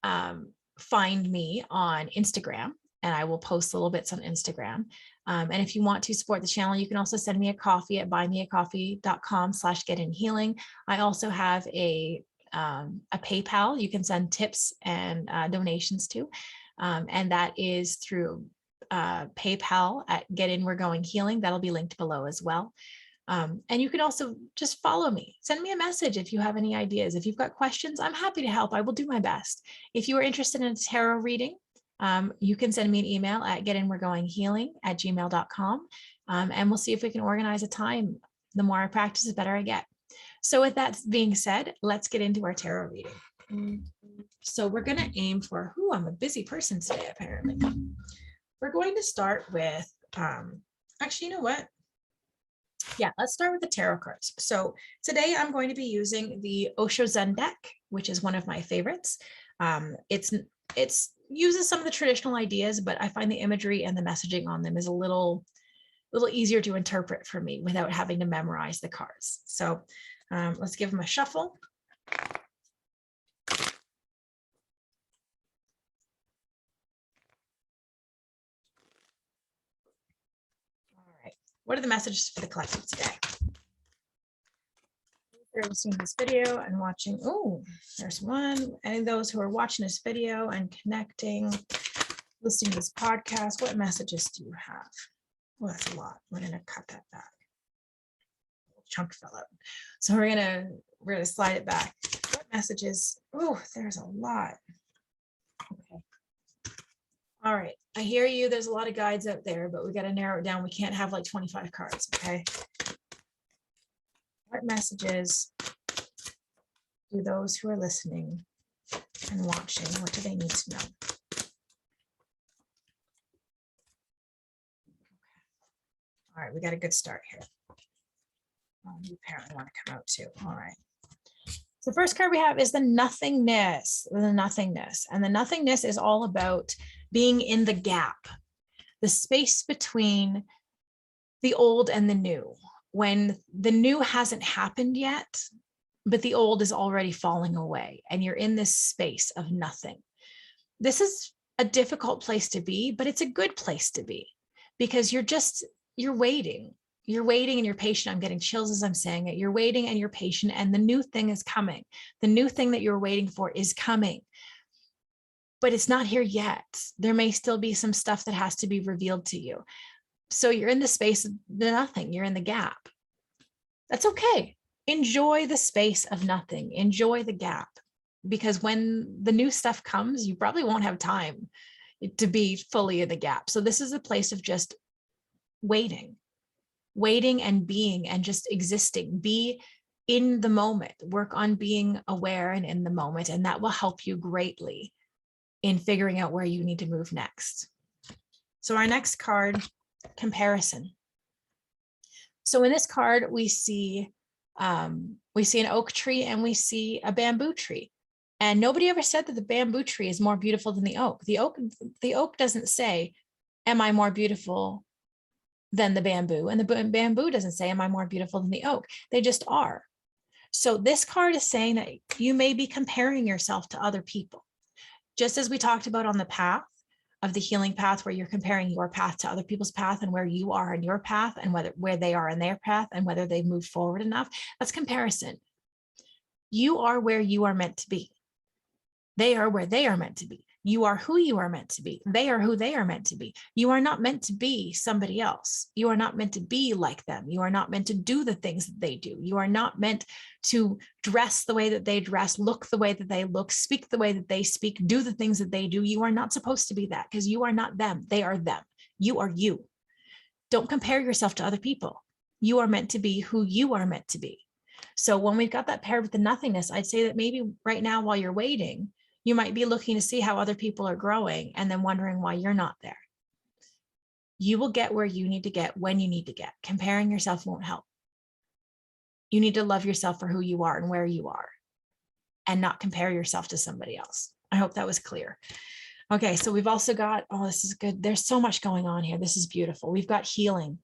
find me on Instagram, and I will post little bits on Instagram. And if you want to support the channel, you can also send me a coffee at buymeacoffee.com/getinhealing. I also have a PayPal you can send tips and donations to. And that is through PayPal at Get In We're Going Healing. That'll be linked below as well. And you can also just follow me. Send me a message if you have any ideas. If you've got questions, I'm happy to help. I will do my best. If you are interested in a tarot reading, you can send me an email at getinweregoinghealing@gmail.com. And we'll see if we can organize a time. The more I practice, the better I get. So with that being said, let's get into our tarot reading. So we're going to aim for, I'm a busy person today, apparently. We're going to start with, actually, you know what? Yeah, let's start with the tarot cards. So today I'm going to be using the Osho Zen deck, which is one of my favorites. It's uses some of the traditional ideas, but I find the imagery and the messaging on them is a little easier to interpret for me without having to memorize the cards. So let's give them a shuffle. All right, what are the messages for the collective today? If you're listening to this video and watching, there's one. Any of those who are watching this video and connecting, listening to this podcast, what messages do you have? Well, that's a lot. We're going to cut that back. Chunk fell out. So we're gonna slide it back. What messages? There's a lot. Okay. All right. I hear you. There's a lot of guides out there, but we got to narrow it down. We can't have like 25 cards. Okay. What messages do those who are listening and watching, what do they need to know? All right. We got a good start here. You apparently want to come out too. All right. So the first card we have is the nothingness, And the nothingness is all about being in the gap, the space between the old and the new, when the new hasn't happened yet, but the old is already falling away and you're in this space of nothing. This is a difficult place to be, but it's a good place to be because you're waiting. You're waiting and you're patient. I'm getting chills as I'm saying it. You're waiting and you're patient, and the new thing is coming. The new thing that you're waiting for is coming, but it's not here yet. There may still be some stuff that has to be revealed to you. So you're in the space of nothing. You're in the gap. That's okay. Enjoy the space of nothing. Enjoy the gap, because when the new stuff comes, you probably won't have time to be fully in the gap. So this is a place of just waiting and being and just existing. Be in the moment. Work on being aware and in the moment, and that will help you greatly in figuring out where you need to move next. So our next card, comparison. So in this card, we see an oak tree and we see a bamboo tree. And nobody ever said that the bamboo tree is more beautiful than the oak. The oak doesn't say, am I more beautiful than the bamboo? And the bamboo doesn't say, am I more beautiful than the oak? They just are. So this card is saying that you may be comparing yourself to other people. Just as we talked about on the path of the healing path, where you're comparing your path to other people's path and where you are in your path and where they are in their path and whether they've moved forward enough. That's comparison. You are where you are meant to be. They are where they are meant to be. You are who you are meant to be. They are who they are meant to be. You are not meant to be somebody else. You are not meant to be like them. You are not meant to do the things that they do. You are not meant to dress the way that they dress, look the way that they look, speak the way that they speak, do the things that they do. You are not supposed to be that, because you are not them. They are them. You are you. Don't compare yourself to other people. You are meant to be who you are meant to be. So when we've got that paired with the nothingness, I'd say that maybe right now while you're waiting, you might be looking to see how other people are growing and then wondering why you're not there. You will get where you need to get when you need to get. Comparing yourself won't help. You need to love yourself for who you are and where you are, and not compare yourself to somebody else. I hope that was clear. Okay, so we've also got, this is good. There's so much going on here. This is beautiful. We've got healing.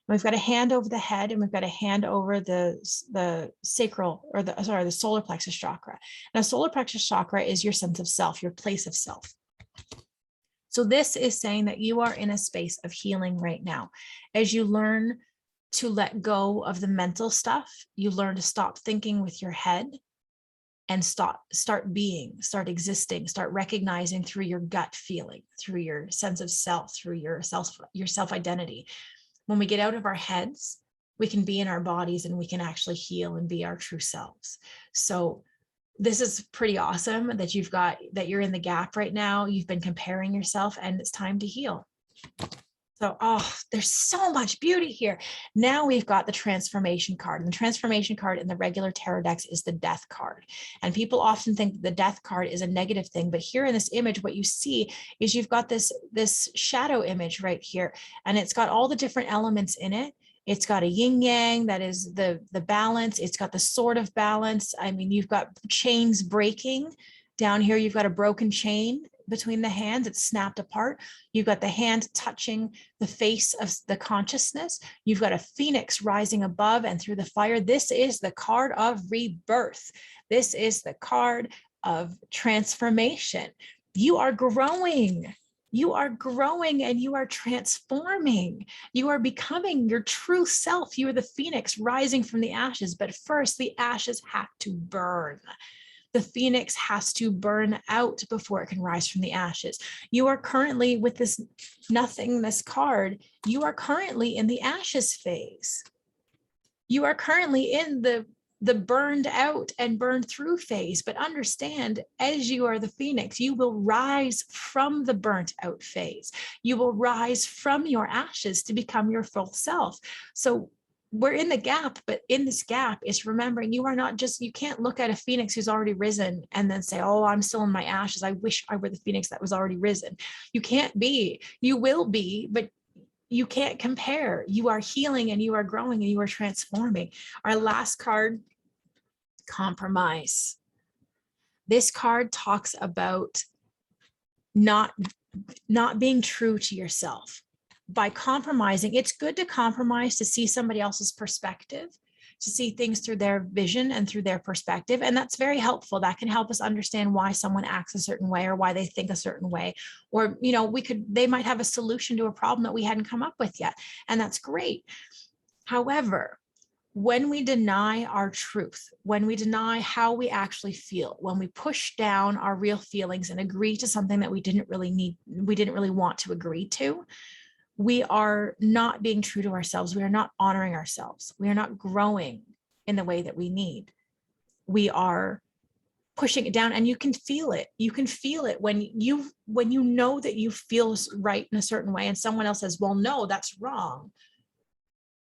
We've got a hand over the head, and we've got a hand over the sacral, or the solar plexus chakra. Now, solar plexus chakra is your sense of self, your place of self. So this is saying that you are in a space of healing right now. As you learn to let go of the mental stuff, you learn to stop thinking with your head and start being, start existing, start recognizing through your gut feeling, through your sense of self, through your self identity. When we get out of our heads we can be in our bodies and we can actually heal and be our true selves. So this is pretty awesome that you're in the gap right now. You've been comparing yourself and it's time to heal. So, there's so much beauty here. Now we've got the transformation card, and the transformation card in the regular tarot decks is the death card. And people often think the death card is a negative thing, but here in this image, what you see is you've got this shadow image right here, and it's got all the different elements in it. It's got a yin yang, that is the balance. It's got the sword of balance. I mean, you've got chains breaking. Down here, you've got a broken chain between the hands. It's snapped apart. You've got the hand touching the face of the consciousness. You've got a phoenix rising above and through the fire. This is the card of rebirth. This is the card of transformation. You are growing. You are growing and you are transforming. You are becoming your true self. You are the phoenix rising from the ashes. But first, the ashes have to burn. The phoenix has to burn out before it can rise from the ashes. You are currently, with this nothingness card, you are currently in the ashes phase. You are currently in the burned out and burned through phase. But understand, as you are the phoenix, you will rise from the burnt out phase. You will rise from your ashes to become your full self. So we're in the gap, but in this gap, it's remembering you are not just, you can't look at a phoenix who's already risen and then say, oh, I'm still in my ashes. I wish I were the phoenix that was already risen. You can't be, you will be, but you can't compare. You are healing and you are growing and you are transforming. Our last card, compromise. This card talks about not being true to yourself. By compromising, it's good to compromise to see somebody else's perspective, to see things through their vision and through their perspective. And that's very helpful. That can help us understand why someone acts a certain way or why they think a certain way. Or, they might have a solution to a problem that we hadn't come up with yet. And that's great. However, when we deny our truth, when we deny how we actually feel, when we push down our real feelings and agree to something that we didn't really want to agree to, we are not being true to ourselves. We are not honoring ourselves. We are not growing in the way that we need. We are pushing it down, and you can feel it. You can feel it when you know that you feel right in a certain way and someone else says, well, no, that's wrong.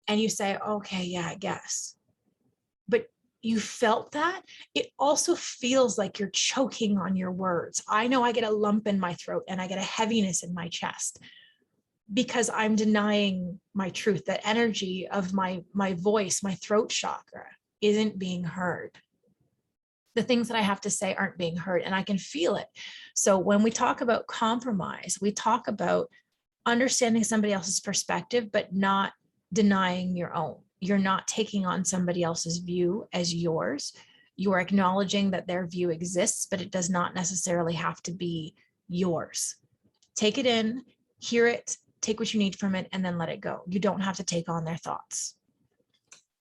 And you say, okay, yeah, I guess. But you felt that. It also feels like you're choking on your words. I know I get a lump in my throat and I get a heaviness in my chest because I'm denying my truth. That energy of my voice, my throat chakra isn't being heard. The things that I have to say aren't being heard, and I can feel it. So when we talk about compromise, we talk about understanding somebody else's perspective, but not denying your own. You're not taking on somebody else's view as yours. You are acknowledging that their view exists, but it does not necessarily have to be yours. Take it in, hear it, take what you need from it, and then let it go. You don't have to take on their thoughts.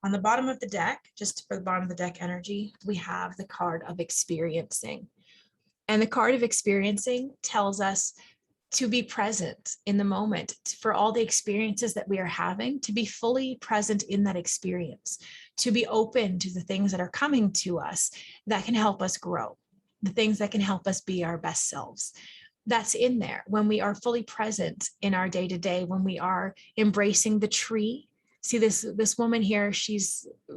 On the bottom of the deck, just for the bottom of the deck energy, we have the card of experiencing. And the card of experiencing tells us to be present in the moment, for all the experiences that we are having, to be fully present in that experience, to be open to the things that are coming to us that can help us grow, the things that can help us be our best selves. That's in there when we are fully present in our day-to-day, when we are embracing the tree. See this woman here,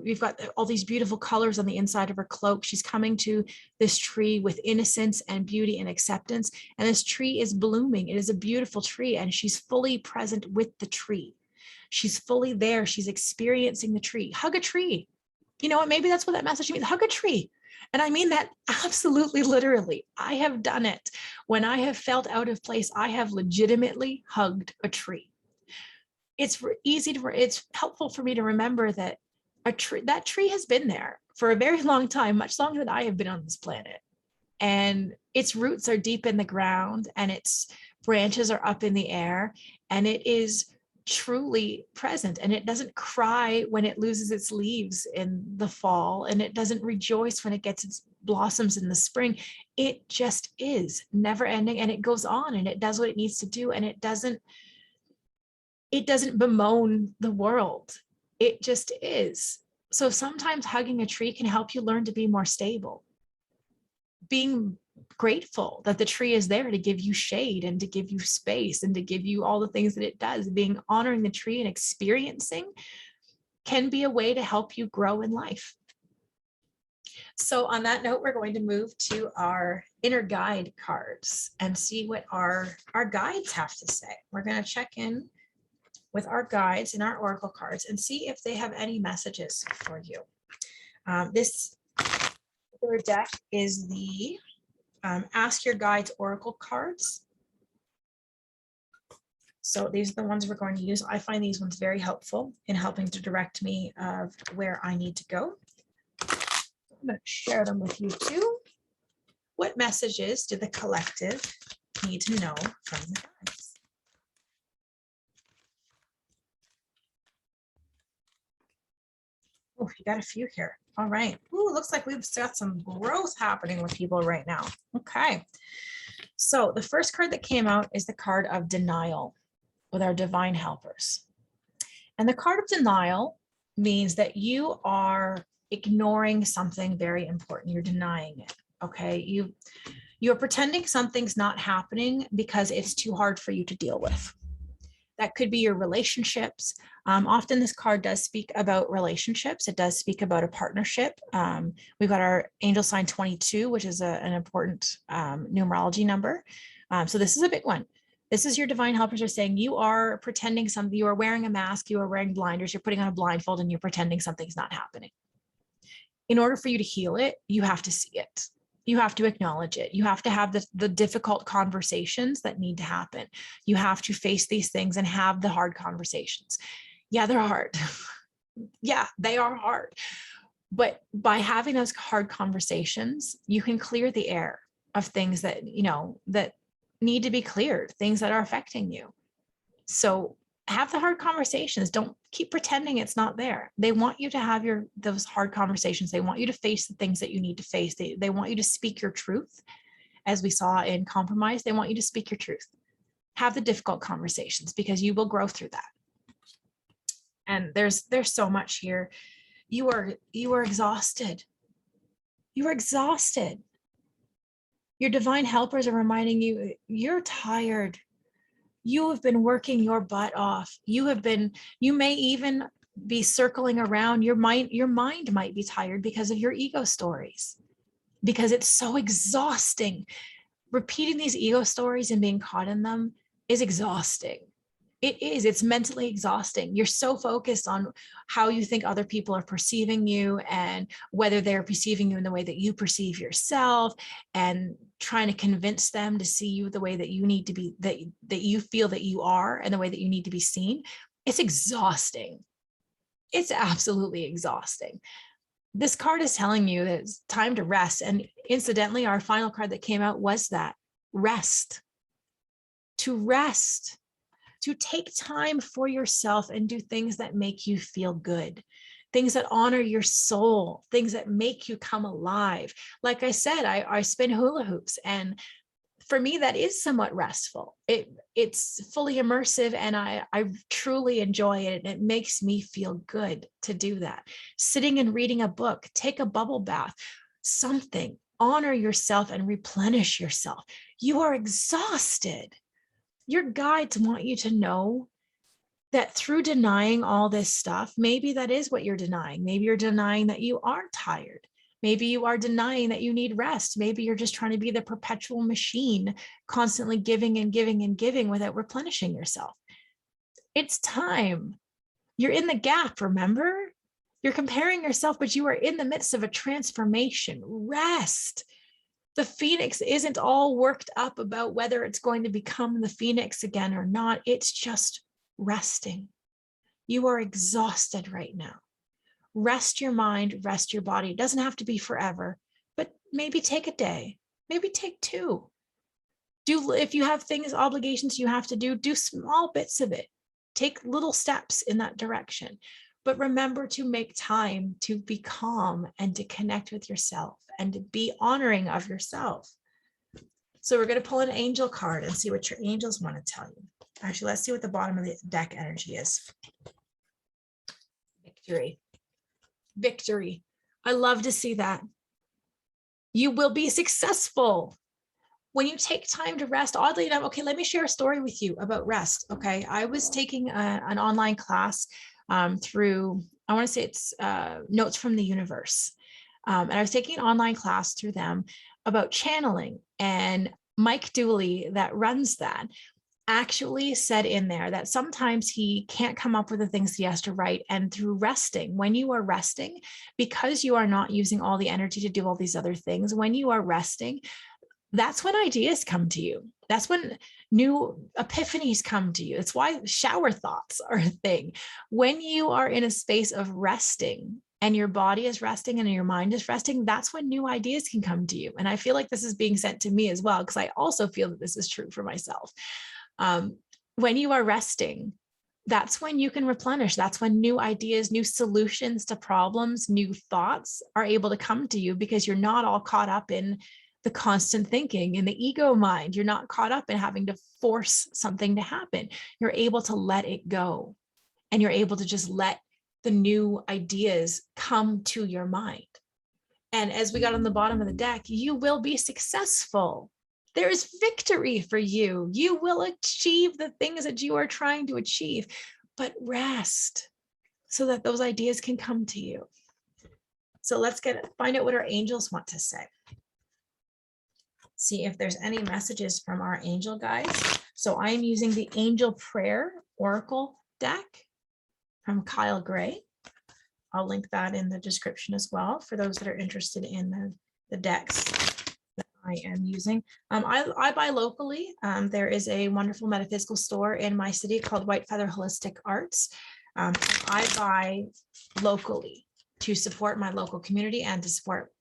we've got all these beautiful colors on the inside of her cloak. She's coming to this tree with innocence and beauty and acceptance. And this tree is blooming. It is a beautiful tree, and she's fully present with the tree. She's fully there. She's experiencing the tree. Hug a tree. You know what? Maybe that's what that message means. Hug a tree. And I mean that absolutely literally. I have done it. When I have felt out of place, I have legitimately hugged a tree. It's helpful for me to remember that that tree has been there for a very long time, much longer than I have been on this planet. And its roots are deep in the ground and its branches are up in the air, and it is truly present, and it doesn't cry when it loses its leaves in the fall, and it doesn't rejoice when it gets its blossoms in the spring. It just is never ending, and it goes on and it does what it needs to do, and it doesn't bemoan the world. It just is. So sometimes hugging a tree can help you learn to be more stable. Being grateful that the tree is there to give you shade and to give you space and to give you all the things that it does. Being honoring the tree and experiencing can be a way to help you grow in life. So on that note, we're going to move to our inner guide cards and see what our guides have to say. We're going to check in with our guides and our oracle cards and see if they have any messages for you. This particular deck is the Ask Your Guides oracle cards. So these are the ones we're going to use. I find these ones very helpful in helping to direct me of where I need to go. I'm going to share them with you too. What messages do the collective need to know from the guides? Oh, you got a few here. All right. Ooh, looks like we've got some growth happening with people right now. Okay. So the first card that came out is the card of denial with our divine helpers. And the card of denial means that you are ignoring something very important. You're denying it. Okay. You're pretending something's not happening because it's too hard for you to deal with. That could be your relationships. Often this card does speak about relationships. It does speak about a partnership. We've got our angel sign 22, which is an important numerology number. So this is a big one. This is your divine helpers are saying you are pretending something, you are wearing a mask, you are wearing blinders, you're putting on a blindfold and you're pretending something's not happening. In order for you to heal it, you have to see it. You have to acknowledge it. You have to have the difficult conversations that need to happen. You have to face these things and have the hard conversations. Yeah, they're hard. Yeah, they are hard. But by having those hard conversations, you can clear the air of things that, that need to be cleared, things that are affecting you. So have the hard conversations. Don't keep pretending it's not there. They want you to have those hard conversations. They want you to face the things that you need to face. They want you to speak your truth. As we saw in compromise, they want you to speak your truth. Have the difficult conversations because you will grow through that. And there's so much here. You are exhausted. You are exhausted. Your divine helpers are reminding you, you're tired. You have been working your butt off. You may even be circling around. Your mind might be tired because of your ego stories, because it's so exhausting. Repeating these ego stories and being caught in them is exhausting. It's mentally exhausting. You're so focused on how you think other people are perceiving you and whether they're perceiving you in the way that you perceive yourself and trying to convince them to see you the way that you need to be, that you feel that you are and the way that you need to be seen. It's exhausting. It's absolutely exhausting. This card is telling you that it's time to rest. And incidentally, our final card that came out was that rest. To rest. To take time for yourself and do things that make you feel good, things that honor your soul, things that make you come alive. Like I said, I spin hula hoops, and for me, that is somewhat restful. It's fully immersive, and I truly enjoy it. And it makes me feel good to do that. Sitting and reading a book, take a bubble bath, something, honor yourself and replenish yourself. You are exhausted. Your guides want you to know that through denying all this stuff, maybe that is what you're denying. Maybe you're denying that you are tired. Maybe you are denying that you need rest. Maybe you're just trying to be the perpetual machine, constantly giving and giving and giving without replenishing yourself. It's time. You're in the gap, remember? You're comparing yourself, but you are in the midst of a transformation. Rest. The phoenix isn't all worked up about whether it's going to become the phoenix again or not. It's just resting. You are exhausted right now. Rest your mind, rest your body. It doesn't have to be forever, but maybe take a day, maybe take two. If you have things, obligations you have to do small bits of it. Take little steps in that direction. But remember to make time to be calm and to connect with yourself and to be honoring of yourself. So we're going to pull an angel card and see what your angels want to tell you. Actually, let's see what the bottom of the deck energy is. Victory. Victory. I love to see that. You will be successful when you take time to rest. Oddly enough, okay, let me share a story with you about rest. Okay, I was taking an online class through, I want to say it's Notes from the Universe. And I was taking an online class through them about channeling. And Mike Dooley, that runs that, actually said in there that sometimes he can't come up with the things he has to write. And through resting, when you are resting, because you are not using all the energy to do all these other things, when you are resting, that's when ideas come to you. That's when new epiphanies come to you. It's why shower thoughts are a thing. When you are in a space of resting and your body is resting and your mind is resting, that's when new ideas can come to you. And I feel like this is being sent to me as well, because I also feel that this is true for myself. When you are resting, that's when you can replenish. That's when new ideas, new solutions to problems, new thoughts are able to come to you, because you're not all caught up in the constant thinking in the ego mind. You're not caught up in having to force something to happen. You're able to let it go, and you're able to just let the new ideas come to your mind. And as we got on the bottom of the deck, you will be successful. There is victory for you. You will achieve the things that you are trying to achieve, but rest so that those ideas can come to you. So let's find out what our angels want to say. See if there's any messages from our angel guides. So I am using the Angel Prayer Oracle deck from Kyle Gray. I'll link that in the description as well for those that are interested in the decks that I am using. I buy locally. There is a wonderful metaphysical store in my city called White Feather Holistic Arts. I buy locally to support my local community and to support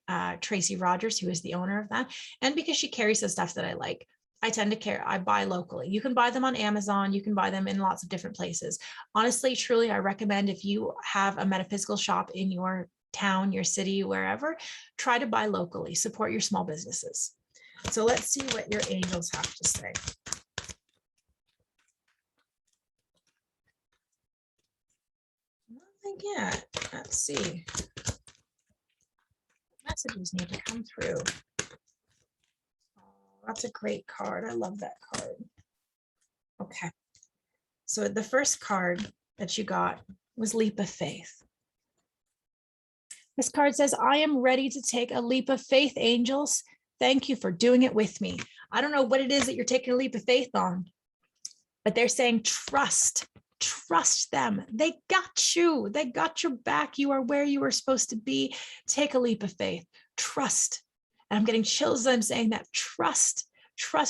Tracy Rogers, who is the owner of that. And because she carries the stuff that I like, I buy locally. You can buy them on Amazon. You can buy them in lots of different places. Honestly, truly, I recommend, if you have a metaphysical shop in your town, your city, wherever, try to buy locally, support your small businesses. So let's see what your angels have to say. Nothing yet. Let's see. Messages need to come through. That's a great card. I love that card. Okay. So the first card that you got was Leap of Faith. This card says, I am ready to take a leap of faith, angels. Thank you for doing it with me. I don't know what it is that you're taking a leap of faith on, but they're saying trust them. They got you. They got your back. You are where you are supposed to be. Take a leap of faith. Trust. And I'm getting chills as I'm saying that. Trust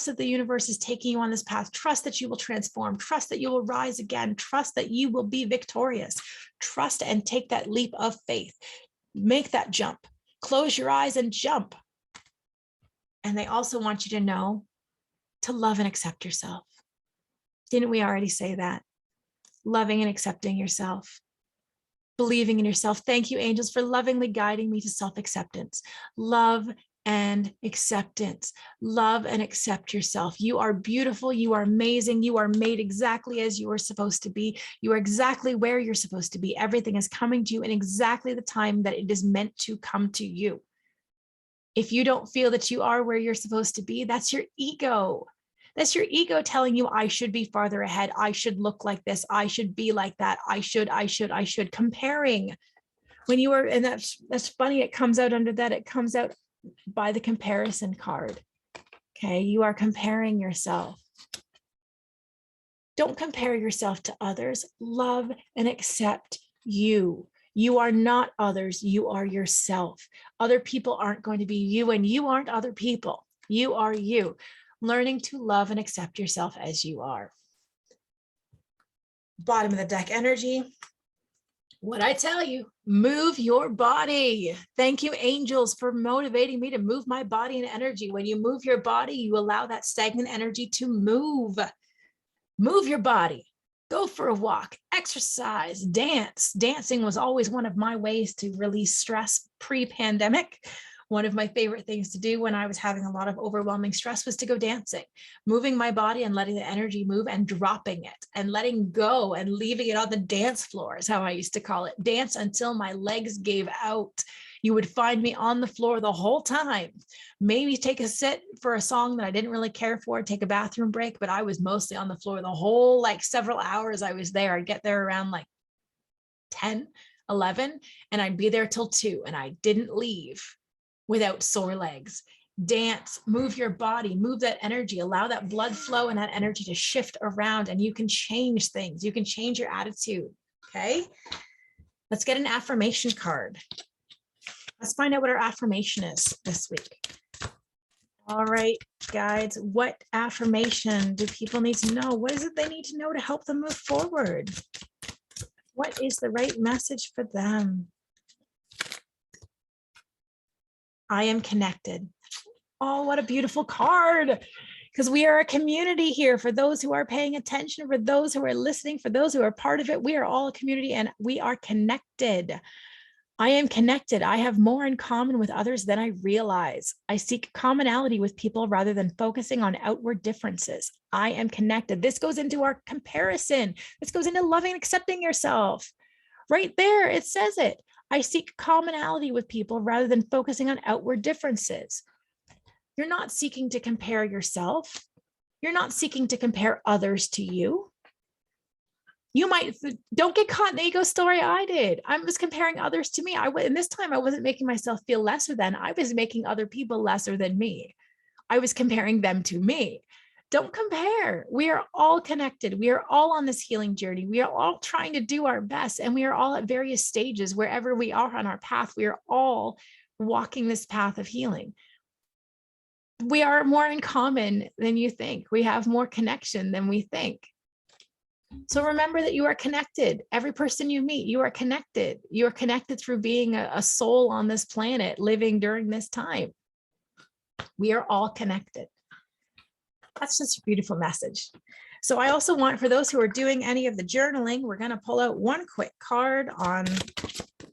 that the universe is taking you on this path. Trust that you will transform. Trust that you will rise again. Trust that you will be victorious. Trust and take that leap of faith. Make that jump. Close your eyes and jump. And they also want you to know to love and accept yourself. Didn't we already say that? Loving and accepting yourself. Believing in yourself. Thank you, angels, for lovingly guiding me to self-acceptance. Love and acceptance. Love and accept yourself. You are beautiful. You are amazing. You are made exactly as you are supposed to be. You are exactly where you're supposed to be. Everything is coming to you in exactly the time that it is meant to come to you. If you don't feel that you are where you're supposed to be, that's your ego. That's your ego telling you, I should be farther ahead. I should look like this. I should be like that. I should. Comparing. When you are, and that's funny, it comes out under that. It comes out by the comparison card. Okay, you are comparing yourself. Don't compare yourself to others. Love and accept you. You are not others. You are yourself. Other people aren't going to be you, and you aren't other people. You are you. Learning to love and accept yourself as you are. Bottom of the deck energy. What I tell you, move your body. Thank you, angels, for motivating me to move my body and energy. When you move your body, you allow that stagnant energy to move. Move your body. Go for a walk, exercise, dance. Dancing was always one of my ways to release stress pre-pandemic. One of my favorite things to do when I was having a lot of overwhelming stress was to go dancing, moving my body and letting the energy move and dropping it and letting go and leaving it on the dance floor is how I used to call it. Dance until my legs gave out. You would find me on the floor the whole time. Maybe take a sit for a song that I didn't really care for, take a bathroom break, but I was mostly on the floor the whole like several hours I was there. I'd get there around like 10, 11, and I'd be there till 2, and I didn't leave without sore legs. Dance, move your body, move that energy, allow that blood flow and that energy to shift around, and you can change things. You can change your attitude. Okay. Let's get an affirmation card. Let's find out what our affirmation is this week. All right, guys, what affirmation do people need to know? What is it they need to know to help them move forward? What is the right message for them? I am connected. Oh, what a beautiful card. Because we are a community here. For those who are paying attention, for those who are listening, for those who are part of it, we are all a community and we are connected. I am connected. I have more in common with others than I realize. I seek commonality with people rather than focusing on outward differences. I am connected. This goes into our comparison. This goes into loving and accepting yourself. Right there, it says it. I seek commonality with people rather than focusing on outward differences. You're not seeking to compare yourself. You're not seeking to compare others to you. You might, don't get caught in the ego story I did. I was comparing others to me. And this time I wasn't making myself feel lesser than. I was making other people lesser than me. I was comparing them to me. Don't compare. We are all connected. We are all on this healing journey. We are all trying to do our best. And we are all at various stages, wherever we are on our path. We are all walking this path of healing. We are more in common than you think. We have more connection than we think. So remember that you are connected. Every person you meet, you are connected. You are connected through being a soul on this planet, living during this time. We are all connected. That's just a beautiful message. So I also want, for those who are doing any of the journaling, we're going to pull out one quick card on, that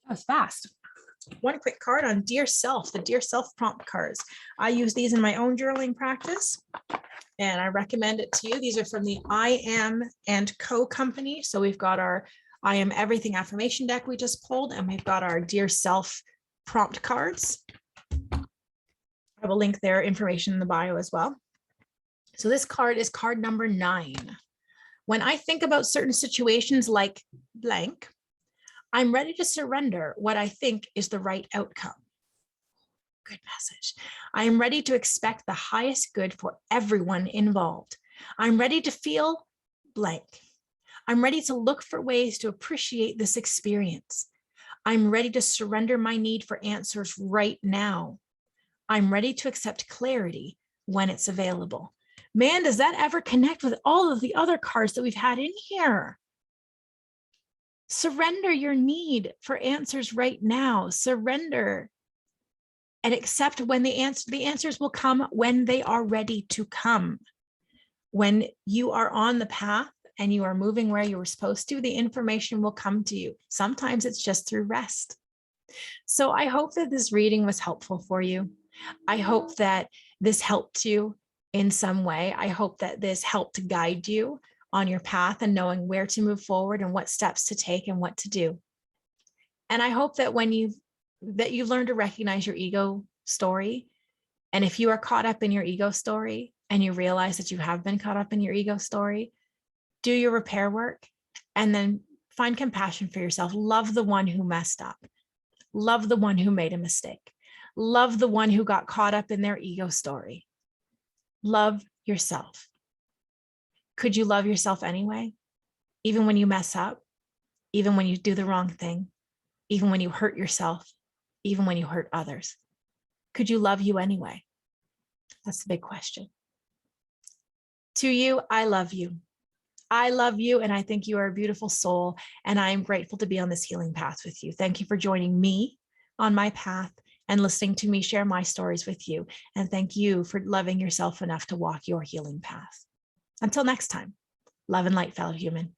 was fast. One quick card on Dear Self, the Dear Self prompt cards. I use these in my own journaling practice, and I recommend it to you. These are from the I Am and Co company. So we've got our I Am Everything affirmation deck we just pulled, and we've got our Dear Self prompt cards. I will link their information in the bio as well. So this card is card number 9. When I think about certain situations like blank, I'm ready to surrender what I think is the right outcome. Good message. I am ready to expect the highest good for everyone involved. I'm ready to feel blank. I'm ready to look for ways to appreciate this experience. I'm ready to surrender my need for answers right now. I'm ready to accept clarity when it's available. Man, does that ever connect with all of the other cards that we've had in here? Surrender your need for answers right now. Surrender and accept when the answers will come when they are ready to come. When you are on the path and you are moving where you were supposed to, the information will come to you. Sometimes it's just through rest. So I hope that this reading was helpful for you. I hope that this helped you in some way. I hope that this helped guide you on your path and knowing where to move forward and what steps to take and what to do. And I hope that when you've learned to recognize your ego story, and if you are caught up in your ego story and you realize that you have been caught up in your ego story, do your repair work and then find compassion for yourself. Love the one who messed up. Love the one who made a mistake. Love the one who got caught up in their ego story. Love yourself. Could you love yourself anyway? Even when you mess up, even when you do the wrong thing, even when you hurt yourself, even when you hurt others? Could you love you anyway? That's the big question. To you, I love you. I love you, and I think you are a beautiful soul, and I am grateful to be on this healing path with you. Thank you for joining me on my path and listening to me share my stories with you. And thank you for loving yourself enough to walk your healing path. Until next time, love and light, fellow human.